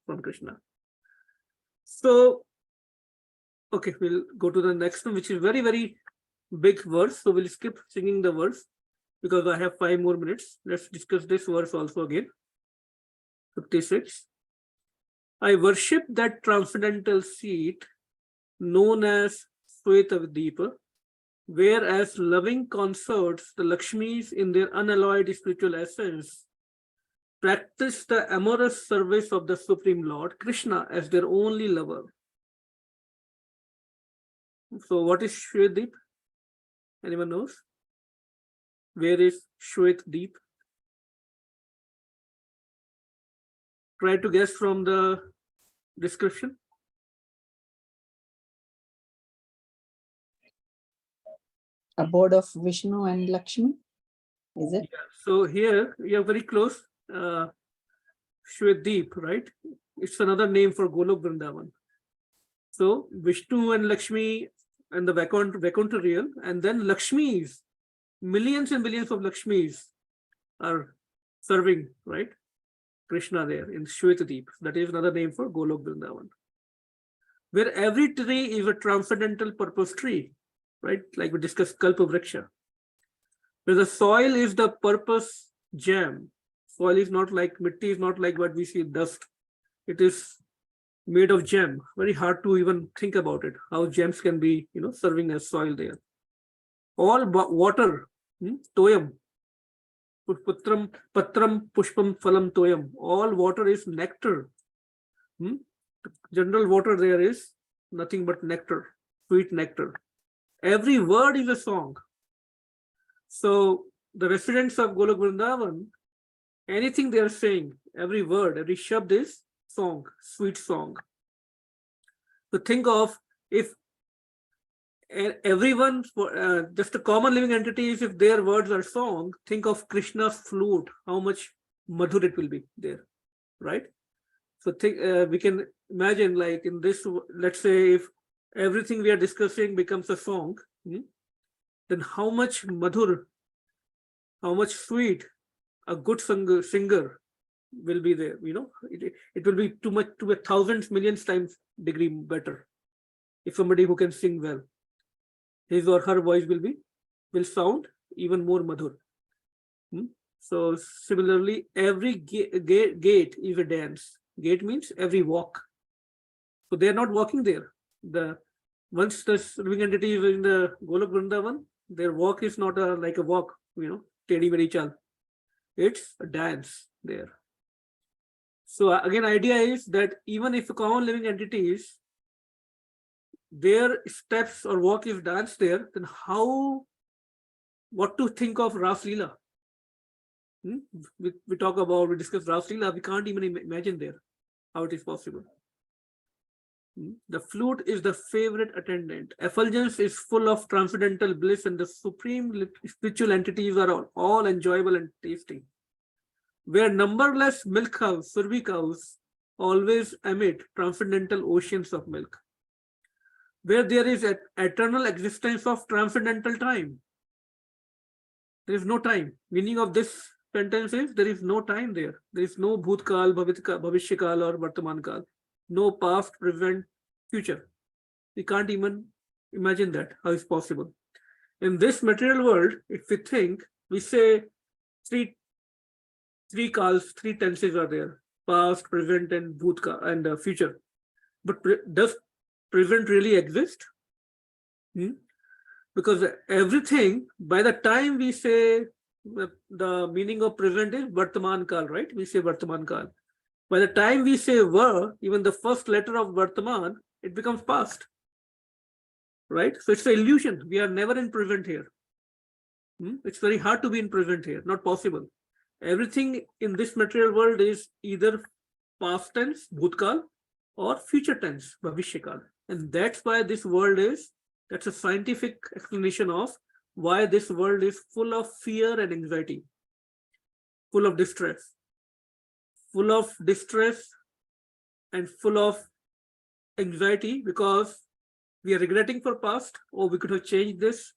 from Krishna. So, okay, we'll go to the next one, which is very, very big verse. So we'll skip singing the verse because I have 5 more minutes. Let's discuss this verse also again. 56. I worship that transcendental seat known as Shweta-Deepa, where as loving consorts, the Lakshmis in their unalloyed spiritual essence practice the amorous service of the Supreme Lord, Krishna, as their only lover. So what is Shweta-Deep? Anyone knows? Where is Shweta-Deep? Try to guess from the description. Abode of Vishnu and Lakshmi, is it? Yeah. So here you are very close. Shweta-Deep, right? It's another name for Golok Vrindavan. So Vishnu and Lakshmi and the Vaikuntha realm, and then Lakshmis, millions and millions of Lakshmis are serving, right? Krishna there in Shweta-Deep. That is another name for Golok Vrindavan. Where every tree is a transcendental purpose tree, right? Like we discussed Kalpa Vriksha. Where the soil is the purpose gem. Soil is not like, mitti is not like what we see, dust. It is made of gem. Very hard to even think about it, how gems can be, serving as soil there. All water, toyam, patram, pushpam, phalam, toyam. All water is nectar. General water there is nothing but nectar, sweet nectar. Every word is a song. So the residents of Golok Vrindavan, anything they are saying, every word, every shabd is song, sweet song. So think of if everyone, just a common living entities, if their words are song, think of Krishna's flute, how much madhur it will be there, right? So think we can imagine, like in this, let's say if everything we are discussing becomes a song, then how much madhur, how much sweet a good singer will be there, it will be too much, to a thousands, millions times degree better. If somebody who can sing well, his or her voice will sound even more madhur. So similarly, every gate is a dance. Gate means every walk. So they are not walking there. Once the living entity is in the Golok Vrindavan, their walk is not like a walk, teddy meri chal. It's a dance there. So again, idea is that even if common living entities, their steps or walk is dance there, then what to think of Ras Leela? We discuss Ras Leela, we can't even imagine there how it is possible. The flute is the favorite attendant. Effulgence is full of transcendental bliss, and the supreme spiritual entities are all enjoyable and tasty. Where numberless milk cows, Survi cows, always emit transcendental oceans of milk. Where there is an eternal existence of transcendental time. There is no time. Meaning of this sentence is there is no time there. There is no Bhutkal, Bhavishyakal or Vartamankal. No past, present, future. We can't even imagine that. How is possible? In this material world, if we think, we say three kals, three tenses are there: past, present, and Bhutka and future. But does present really exist? Because everything, by the time we say the meaning of present is Vartaman Kal, right? We say Vartaman Kal. By the time we say Va, even the first letter of Vartaman, it becomes past, right? So it's an illusion. We are never in present here. It's very hard to be in present here, not possible. Everything in this material world is either past tense, Bhutkal, or future tense, Bhavishyakal. And that's why this world that's a scientific explanation of why this world is full of fear and anxiety, full of distress. Full of distress and full of anxiety because we are regretting for past. Oh, we could have changed this.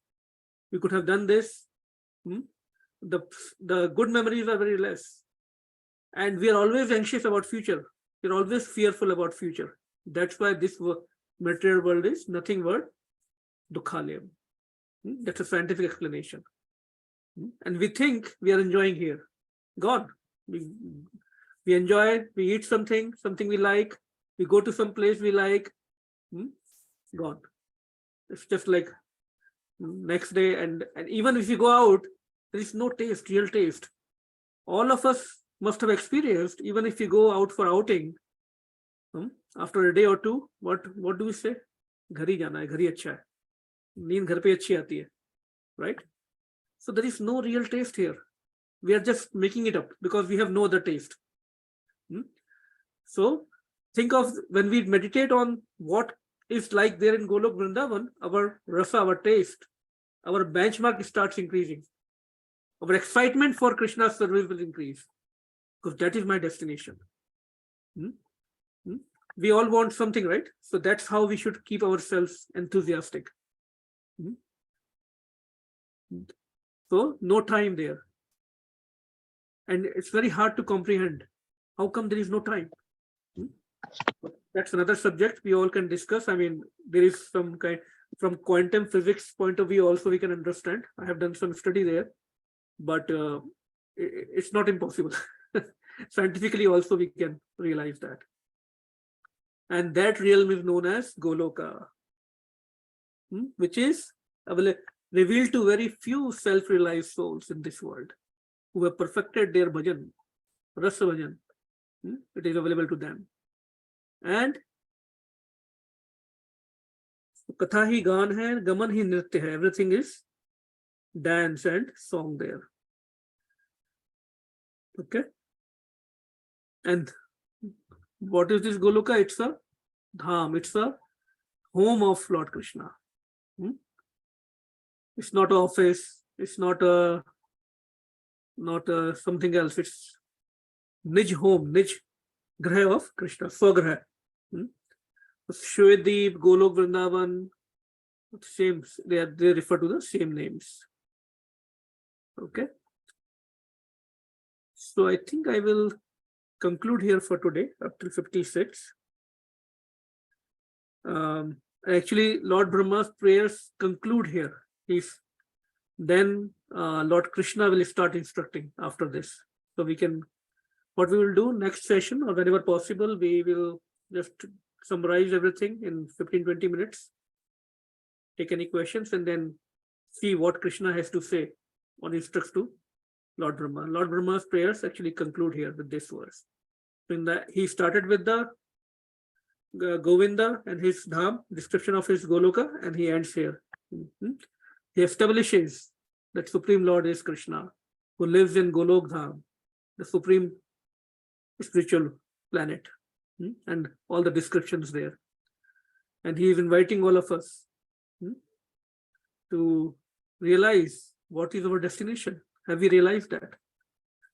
We could have done this. The good memories are very less. And we are always anxious about future. We're always fearful about future. That's why this material world is nothing but Dukhalayam. That's a scientific explanation. And we think we are enjoying here. Gone. We enjoy, we eat something we like, we go to some place we like, gone. It's just like next day, and even if you go out, there is no taste, real taste. All of us must have experienced, even if you go out for outing, after a day or two, what do we say? Ghar hi jana hai, ghar hi acha hai. Neend ghar pe achhi aati hai, right? So there is no real taste here. We are just making it up because we have no other taste. So think of when we meditate on what is like there in Golok Vrindavan, our rasa, our taste, our benchmark starts increasing. Our excitement for Krishna's service will increase because that is my destination. We all want something, right? So that's how we should keep ourselves enthusiastic. So no time there. And it's very hard to comprehend. How come there is no time? That's another subject we all can discuss. I mean, there is some kind, from quantum physics point of view also we can understand. I have done some study there, but it's not impossible. Scientifically also we can realize that. And that realm is known as Goloka, which is revealed to very few self-realized souls in this world who have perfected their bhajan, rasa bhajan. It is available to them. And katha hi gaan hai, gaman hi nritya hai. Everything is dance and song there. Okay. And what is this Goloka? It's a dham. It's a home of Lord Krishna. It's not an office. It's not a something else. It's Nij home, Nij graha of Krishna, Swagraha. Shwedeep, Golok Vrindavan, same, they refer to the same names. Okay. So I think I will conclude here for today, up to 56. Actually, Lord Brahma's prayers conclude here. He's Then Lord Krishna will start instructing after this. So what we will do next session, or whenever possible, we will just summarize everything in 15-20 minutes, take any questions, and then see what Krishna has to say on instructs to Lord Brahma. Lord Brahma's prayers actually conclude here with this verse. He started with the Govinda and his dham, description of his Goloka, and he ends here. He establishes that Supreme Lord is Krishna, who lives in Golok Dham, the supreme spiritual planet, and all the descriptions there. And he is inviting all of us to realize what is our destination. Have we realized that?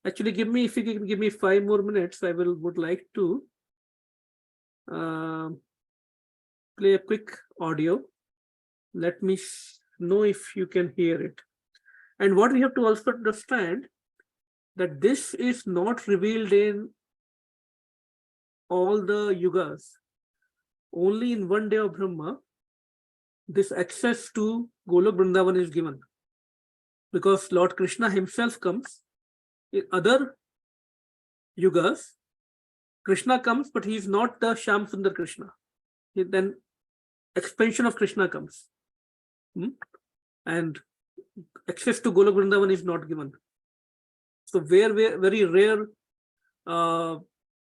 Actually, if you can give me 5 more minutes, I would like to play a quick audio. Let me know if you can hear it. And what we have to also understand, that this is not revealed in all the yugas. Only in one day of Brahma, this access to Golok Vrindavan is given. Because Lord Krishna himself comes. In other yugas, Krishna comes, but he is not the Shyam Sundar Krishna. Then expansion of Krishna comes. And access to Golok Vrindavan is not given. So very rare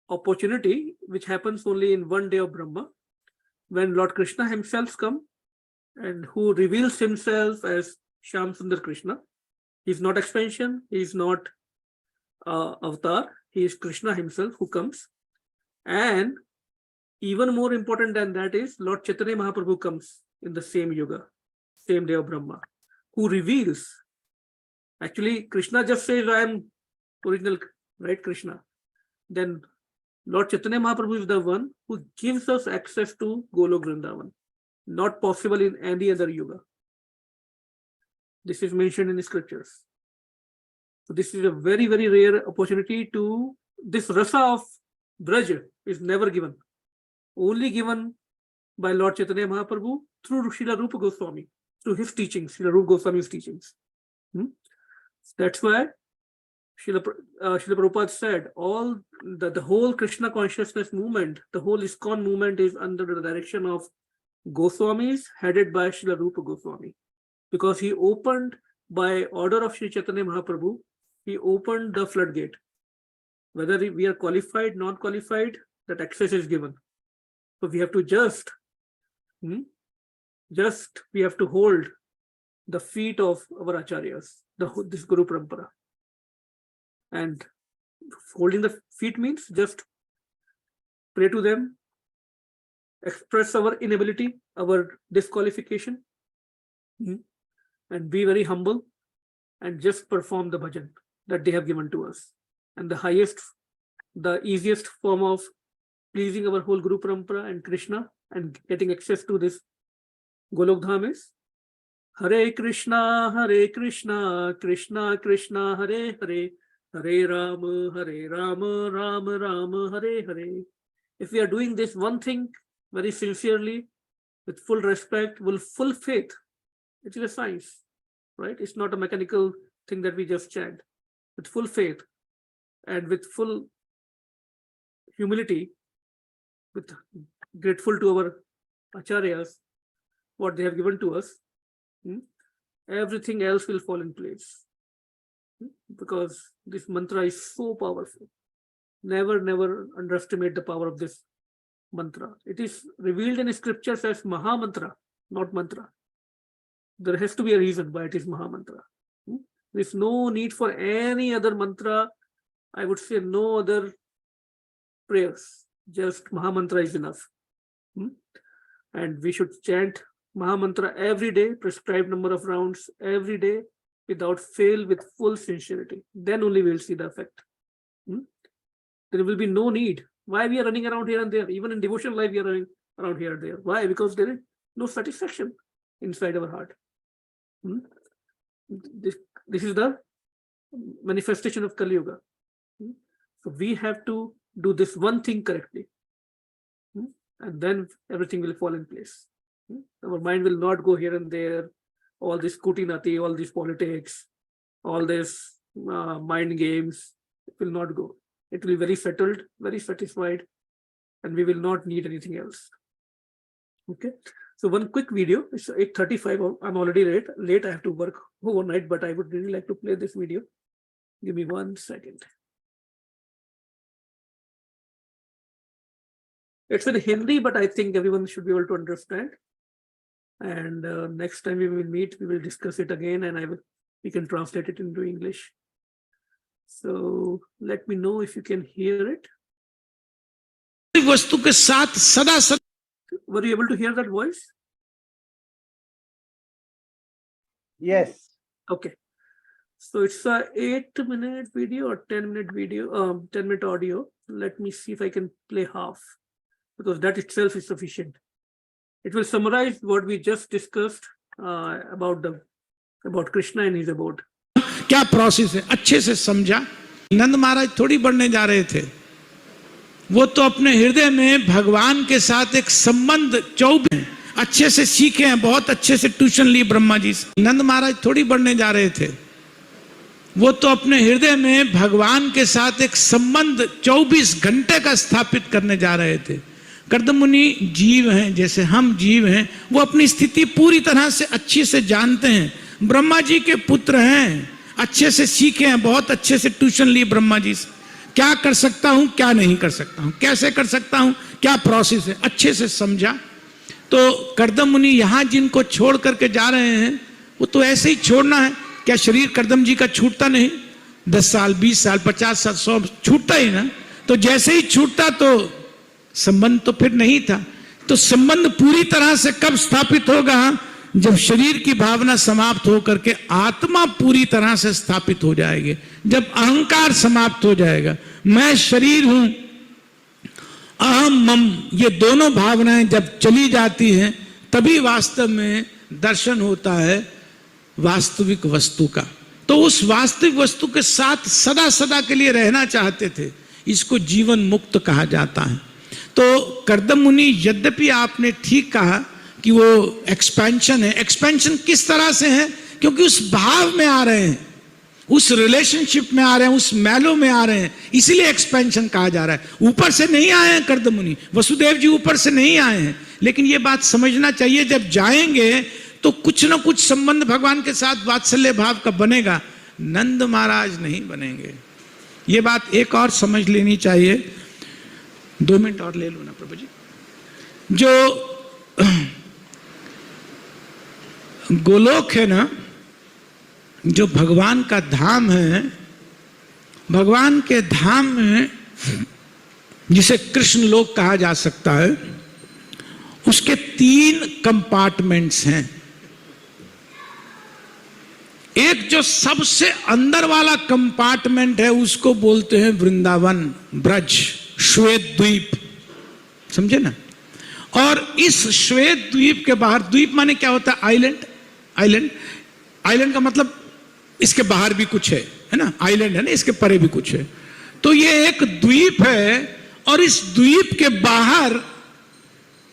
opportunity, which happens only in one day of Brahma, when Lord Krishna himself comes, and who reveals himself as Shyam Sundar Krishna. He is not expansion, he is not avatar, he is Krishna himself who comes. And even more important than that is Lord Chaitanya Mahaprabhu comes in the same yuga, same day of Brahma, who reveals. Actually, Krishna just says, I am original, right, Krishna. Then Lord Chaitanya Mahaprabhu is the one who gives us access to Golok Vrindavan. Not possible in any other yuga. This is mentioned in the scriptures. So this is a very, very rare opportunity to, this rasa of Braj is never given. Only given by Lord Chaitanya Mahaprabhu through Srila Rupa Goswami, through his teachings, Srila Rupa Goswami's teachings. That's why Srila Prabhupada said all the whole Krishna consciousness movement, the whole ISKCON movement is under the direction of Goswamis headed by Srila Rupa Goswami. Because he opened, by order of Sri Chaitanya Mahaprabhu, he opened the floodgate. Whether we are qualified, non-qualified, that access is given. So we have to we have to hold the feet of our acharyas, this Guru Parampara. And holding the feet means just pray to them, express our inability, our disqualification, and be very humble, and just perform the bhajan that they have given to us. And the easiest form of pleasing our whole Guru Parampara and Krishna and getting access to this Golok Dham is Hare Krishna, Krishna Krishna, Hare Hare, Hare Rama, Rama Rama, Hare Hare. If we are doing this one thing very sincerely, with full respect, with full faith, it is a science, right? It's not a mechanical thing that we just chant. With full faith and with full humility, with grateful to our acharyas, what they have given to us, everything else will fall in place. Because this mantra is so powerful. Never underestimate the power of this mantra. It is revealed in scriptures as Maha Mantra, not mantra. There has to be a reason why it is Maha Mantra. There is no need for any other mantra. I would say no other prayers. Just Maha Mantra is enough. And we should chant Maha Mantra every day, prescribed number of rounds every day, without fail, with full sincerity. Then only we will see the effect. There will be no need. Why we are running around here and there? Even in devotional life, we are running around here and there. Why? Because there is no satisfaction inside our heart. This is the manifestation of Kali Yuga. So we have to do this one thing correctly. And then everything will fall in place. Our mind will not go here and there, all this kutinati, all this politics, all this mind games. It will not go. It will be very settled, very satisfied, and we will not need anything else. Okay. So one quick video. It's 8:35. I'm already late. I have to work overnight, but I would really like to play this video. Give me 1 second. It's in Hindi, but I think everyone should be able to understand. And next time we will meet, we will discuss it again, and we can translate it into English. So let me know if you can hear it. वस्तु के साथ सदा सदा Were you able to hear that voice? Yes. Okay. So it's a 8-minute video or 10-minute video, 10-minute audio. Let me see if I can play half, because that itself is sufficient. It will summarize what we just discussed about Krishna and his abode. क्या process है अच्छे से समझा। नंद महाराज थोड़ी बढ़ने जा रहे थे, वो तो अपने हृदय में भगवान के साथ एक संबंध 24 अच्छे से सीखे हैं, बहुत अच्छे से ट्यूशन ली ब्रह्मा जी से। नंद महाराज थोड़ी बढ़ने जा रहे थे, वो तो अपने हृदय में भगवान के साथ एक संबंध 24 घंटे का स्थापित करने जा रहे थे। कर्दम मुनि जीव हैं, जैसे हम जीव हैं, वो अपनी स्थिति पूरी तरह से अच्छे से जानते हैं। ब्रह्मा जी के पुत्र हैं, अच्छे से सीखे हैं, बहुत अच्छे से ट्यूशन ली ब्रह्मा जी से। क्या कर सकता हूं, क्या नहीं कर सकता हूं, कैसे कर सकता हूं, क्या प्रोसेस है, अच्छे से समझा। तो कर्दम मुनि यहां जिनको छोड़ करके जा रहे हैं, वो तो ऐसे ही छोड़ना है। क्या शरीर कर्दम जी का छूटता नहीं? 10 साल, 20 साल, 50 साल, 100 छूटता ही ना। तो जैसे ही छूटता तो संबंध तो फिर नहीं था। तो संबंध पूरी तरह से कब स्थापित होगा? जब शरीर की भावना समाप्त हो करके आत्मा पूरी तरह से स्थापित हो जाएगी, जब अहंकार समाप्त हो जाएगा। मैं शरीर हूं, अहम मम, ये दोनों भावनाएं जब चली जाती हैं, तभी वास्तव में दर्शन होता है वास्तविक वस्तु का। तो उस वास्तविक वस्तु के साथ सदा सदा के लिए रहना चाहते थे। इसको जीवन मुक्त कहा जाता है। तो कर्दम मुनि, यद्यपि आपने ठीक कहा कि वो एक्सपेंशन है। एक्सपेंशन किस तरह से है? क्योंकि उस भाव में आ रहे हैं, उस रिलेशनशिप में आ रहे हैं, उस मैलो में आ रहे हैं, इसीलिए एक्सपेंशन कहा जा रहा है। ऊपर से नहीं आए हैं कर्दम मुनि, वसुदेव जी ऊपर से नहीं आए हैं। लेकिन ये बात समझना चाहिए, जब जाएंगे तो कुछ ना कुछ संबंध भगवान के साथ वात्सल्य भाव का बनेगा। नंद महाराज नहीं बनेंगे। ये बात एक और समझ लेनी चाहिए। 2 मिनट और ले लो ना प्रभु जी। जो गोलोक है ना, जो भगवान का धाम है, भगवान के धाम में जिसे कृष्ण लोक कहा जा सकता है, उसके 3 कंपार्टमेंट्स हैं। एक जो सबसे अंदर वाला कंपार्टमेंट है, उसको बोलते हैं वृंदावन, ब्रज, श्वेत द्वीप, समझे ना। और इस श्वेत द्वीप के बाहर, द्वीप माने क्या होता है? आइलैंड। आइलैंड, आइलैंड का मतलब इसके बाहर भी कुछ है ना, आइलैंड है ना, इसके परे भी कुछ है। तो ये एक द्वीप है, और इस द्वीप के बाहर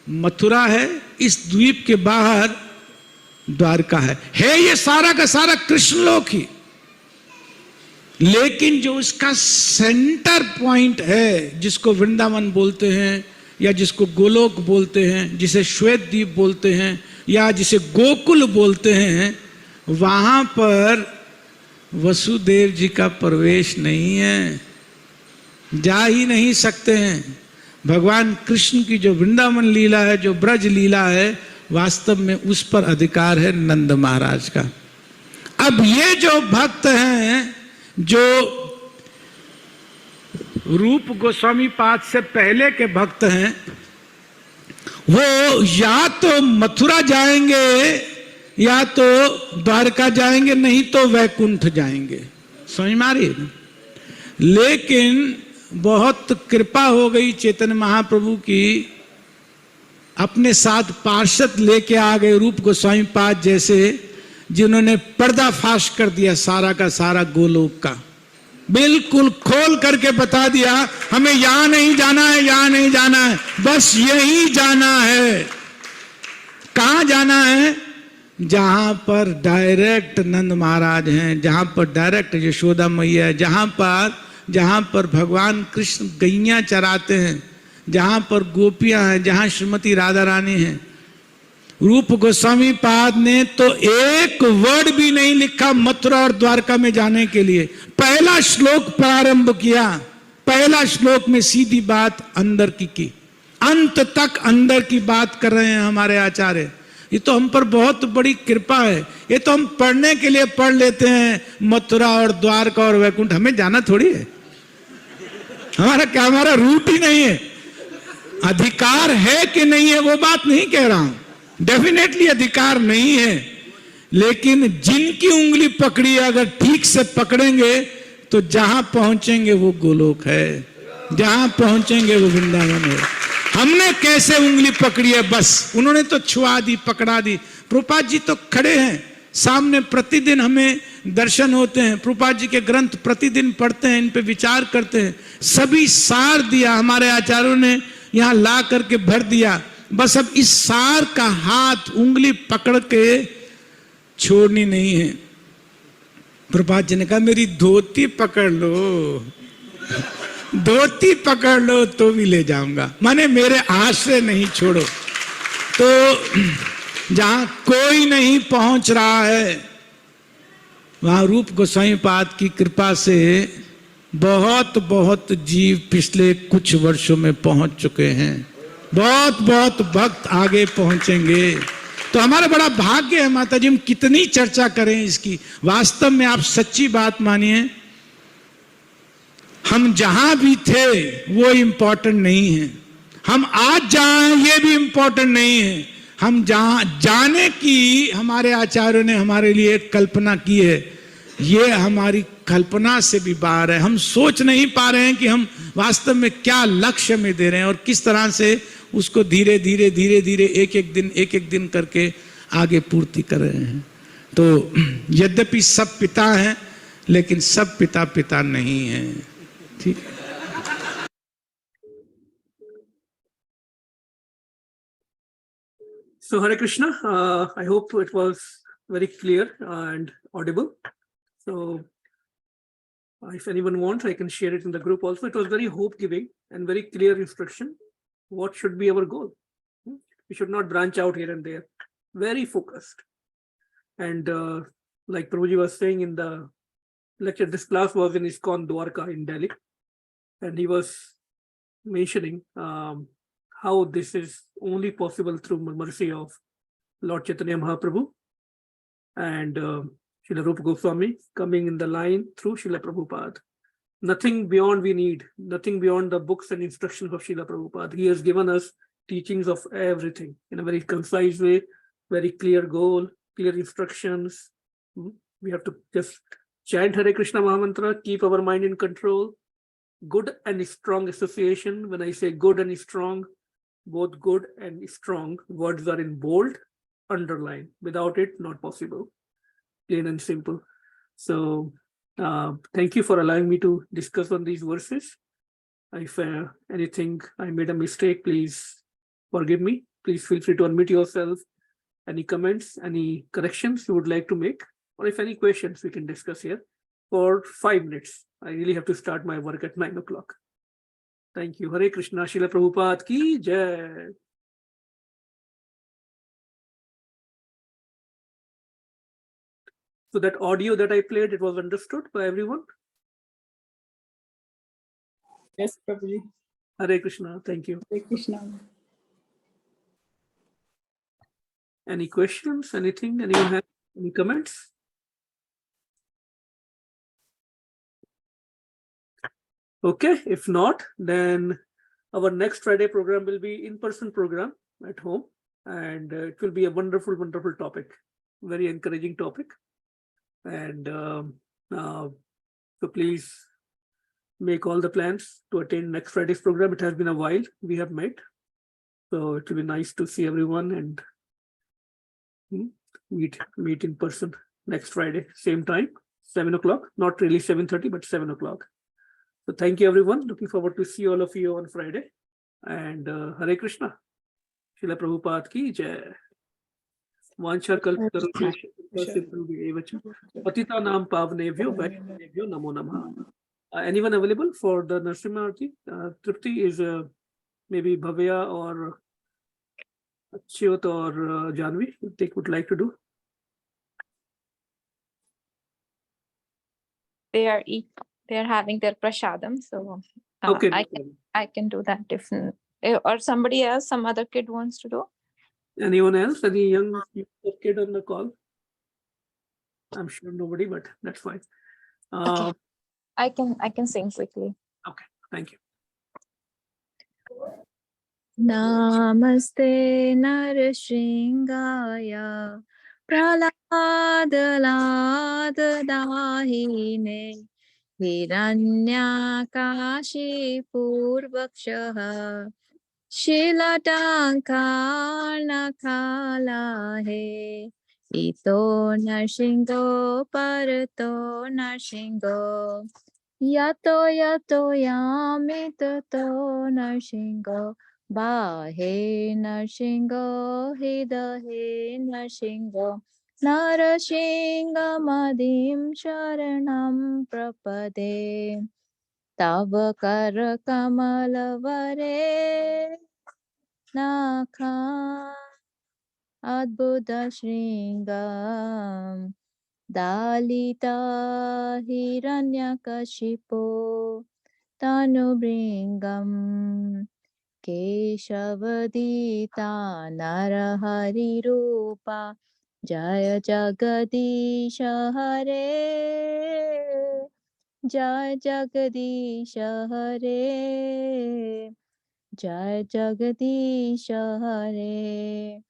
मथुरा है, इस द्वीप के बाहर द्वारका है ये सारा का सारा कृष्ण लोक ही। लेकिन जो इसका सेंटर पॉइंट है, जिसको वृंदावन बोलते हैं, या जिसको गोलोक बोलते हैं, जिसे श्वेत द्वीप बोलते हैं, या जिसे गोकुल बोलते हैं, वहां पर वसुदेव जी का प्रवेश नहीं है, जा ही नहीं सकते हैं। भगवान कृष्ण की जो वृंदावन लीला है, जो ब्रज लीला है, वास्तव में उस पर अधिकार है नंद महाराज का। अब ये जो भक्त हैं, जो रूप गोस्वामी पाद से पहले के भक्त हैं, वो या तो मथुरा जाएंगे, या तो द्वारका जाएंगे, नहीं तो वैकुंठ जाएंगे। समझ में आ रही है? लेकिन बहुत कृपा हो गई चैतन्य महाप्रभु की, अपने साथ पार्षद लेके आ गए रूप गोस्वामी पाद जैसे, जिन्होंने पर्दाफाश कर दिया सारा का सारा गोलोक का। बिल्कुल खोल करके बता दिया, हमें यहां नहीं जाना है, यहां नहीं जाना है, बस यही जाना है। कहां जाना है? जहां पर डायरेक्ट नंद महाराज हैं, जहां पर डायरेक्ट यशोदा मैया है, जहां पर भगवान कृष्ण गैया चराते हैं, जहां पर गोपियां हैं, जहां श्रीमती राधा रानी हैं। रूप गोस्वामी पाद ने तो एक वर्ड भी नहीं लिखा मथुरा और द्वारका में जाने के लिए। पहला श्लोक प्रारंभ किया, पहला श्लोक में सीधी बात अंदर की, अंत तक अंदर की बात कर रहे हैं हमारे आचार्य। ये तो हम पर बहुत बड़ी कृपा है। ये तो हम पढ़ने के लिए पढ़ लेते हैं मथुरा और द्वारका और वैकुंठ, हमें जाना थोड़ी है। हमारा रूट ही नहीं है। अधिकार है कि नहीं है वो बात नहीं कह रहा हूं, डेफिनेटली अधिकार नहीं है, लेकिन जिनकी उंगली पकड़ी अगर ठीक से पकड़ेंगे तो जहां पहुंचेंगे वो गोलोक है, जहां पहुंचेंगे वो वृंदावन है। हमने कैसे उंगली पकड़ी है, बस उन्होंने तो छुआ दी, पकड़ा दी। प्रभुपाद जी तो खड़े हैं सामने, प्रतिदिन हमें दर्शन होते हैं। प्रभुपाद जी के ग्रंथ प्रतिदिन पढ़ते हैं, इन पे विचार करते हैं। सभी सार दिया हमारे आचार्यों ने, यहां ला करके भर दिया। बस अब इस सार का हाथ उंगली पकड़ के छोड़नी नहीं है। प्रभुपाद जी ने कहा मेरी धोती पकड़ लो, धोती पकड़ लो तो भी ले जाऊंगा, माने मेरे आश्रय नहीं छोड़ो। तो जहां कोई नहीं पहुंच रहा है वहां रूप गोस्वामी पाद की कृपा से बहुत बहुत जीव पिछले कुछ वर्षों में पहुंच चुके हैं। बहुत बहुत भक्त आगे पहुंचेंगे। तो हमारा बड़ा भाग्य है माता जी। हम कितनी चर्चा करें इसकी, वास्तव में आप सच्ची बात मानिए, हम जहां भी थे वो इंपॉर्टेंट नहीं है। हम आज जहां ये भी इंपॉर्टेंट नहीं है। हम जहां जाने की हमारे आचार्यों ने हमारे लिए कल्पना की है, ये हमारी कल्पना से भी बाहर है। हम सोच नहीं पा रहे हैं कि हम वास्तव में क्या लक्ष्य में दे रहे हैं और किस तरह से उसको धीरे धीरे धीरे धीरे एक एक दिन करके आगे पूर्ति कर रहे हैं। तो यद्यपि सब पिता हैं, लेकिन सब पिता पिता नहीं है। ठीक। So Hare Krishna, I hope it was very clear and audible. So if anyone wants, I can share it in the group also. It was very hope-giving and very clear instruction. What should be our goal? We should not branch out here and there. Very focused. And like Prabhuji was saying in the lecture, this class was in ISKCON Dwarka in Delhi. And he was mentioning how this is only possible through mercy of Lord Chaitanya Mahaprabhu and Srila Rupa Goswami coming in the line through Srila Prabhupada. Nothing beyond we need, nothing beyond the books and instructions of Srila Prabhupada. He has given us teachings of everything in a very concise way, very clear goal, clear instructions. We have to just chant Hare Krishna Mahamantra, keep our mind in control. Good and strong association. When I say good and strong, both good and strong words are in bold, underline. Without it, not possible. Plain and simple. So thank you for allowing me to discuss on these verses. If anything I made a mistake, please forgive me. Please feel free to unmute yourself. Any comments, any corrections you would like to make, or if any questions we can discuss here for 5 minutes. I really have to start my work at 9 o'clock. Thank you. Hare Krishna. Srila Prabhupada ki jai. So that audio that I played, it was understood by everyone? Yes, Prabhuji. Hare Krishna. Thank you. Hare Krishna. Any questions? Anything? Anyone have any comments? Okay, if not, then our next Friday program will be in-person program at home, and it will be a wonderful, wonderful topic, very encouraging topic. And so please make all the plans to attend next Friday's program. It has been a while we have met, so it will be nice to see everyone and meet in person next Friday, same time, 7 o'clock. Not really 7:30, but 7 o'clock. So thank you, everyone. Looking forward to see all of you on Friday. And Hare Krishna. Srila Prabhupada ki jai. Vanchar kalpatarubhyascha kripa patitanam pavnebhyo vaishnavebhyo namo namaha. Anyone available for the Narasimha Arati? Tripti is maybe Bhavya or Achyut or Janvi, if they would like to do. They are having their prasadam, so Okay. I can do that if or somebody else, some other kid wants to do. Anyone else? Any young kid on the call? I'm sure nobody, but that's fine. Okay. I can sing quickly. Okay, thank you. Namaste Narasingaya Praladadahine Hiranyakashi Purvakshaha Shilatankarnakalahe Ito Narsingho Parato Narsingho Yato Yamitato Narsingho Bahe Narsingho Hidahe Narsingho Narasingha Madim Sharanam Prapade Tava Kara Kamalavare Nakha Adbhuta Shringam Dalita Hiranyakashipo Tanubringam Keshavadita Narahari Rupa Jaya Jagadisha Hare Jaya Jagadisha Hare Jaya Jagadisha Hare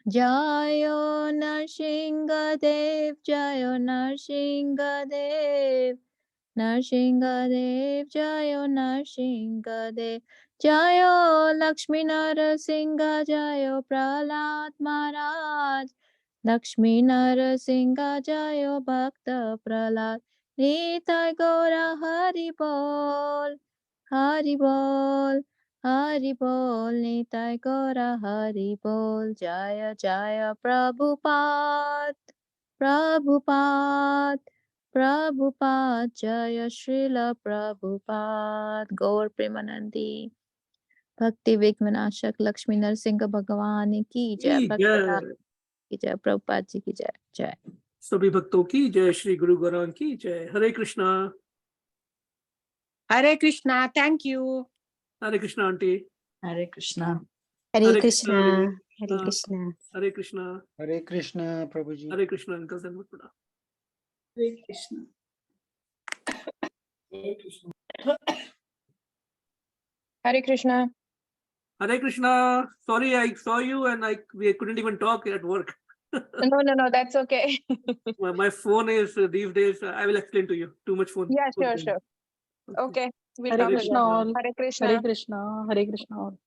Jayo Narsinghadev Jayo Narsinghadev Narsinghadev Jayo Narsinghadev Jayo Lakshmi Narasingha Jayo Prahlad Maharaj Lakshmi Narasingha Jayo Bhakta Prahlad Nitai Gaura Hari Bol Hari Bol Hari Bol Nitai Gaura Hari Bol Jaya Jaya Prabhupada Prabhupada Prabhupada Jaya Srila Prabhupada Gaur Premanandi Bhakti Vigmanashak Lakshmi Narasingha Bhagwan ki jai Bhakti ki jai Prabhupada ji ki jai jai Sabhi bhakto ki jai, Shri Guru Gaurang ki jai. Hare Krishna. Hare Krishna. Thank you. Hare Krishna, auntie. Hare Krishna. Hare Krishna. Hare Krishna. Hare Krishna. Hare Krishna, Prabhuji. Hare Krishna, Uncle Zanmukpada. Hare Krishna. Hare Krishna. Hare Krishna. Sorry, I saw you and we couldn't even talk at work. No, that's okay. My phone is these days, I will explain to you. Too much phone. Yeah, sure. Okay. We'll Hare talk Krishna again. all. Hare Krishna. Hare Krishna. Hare Krishna all.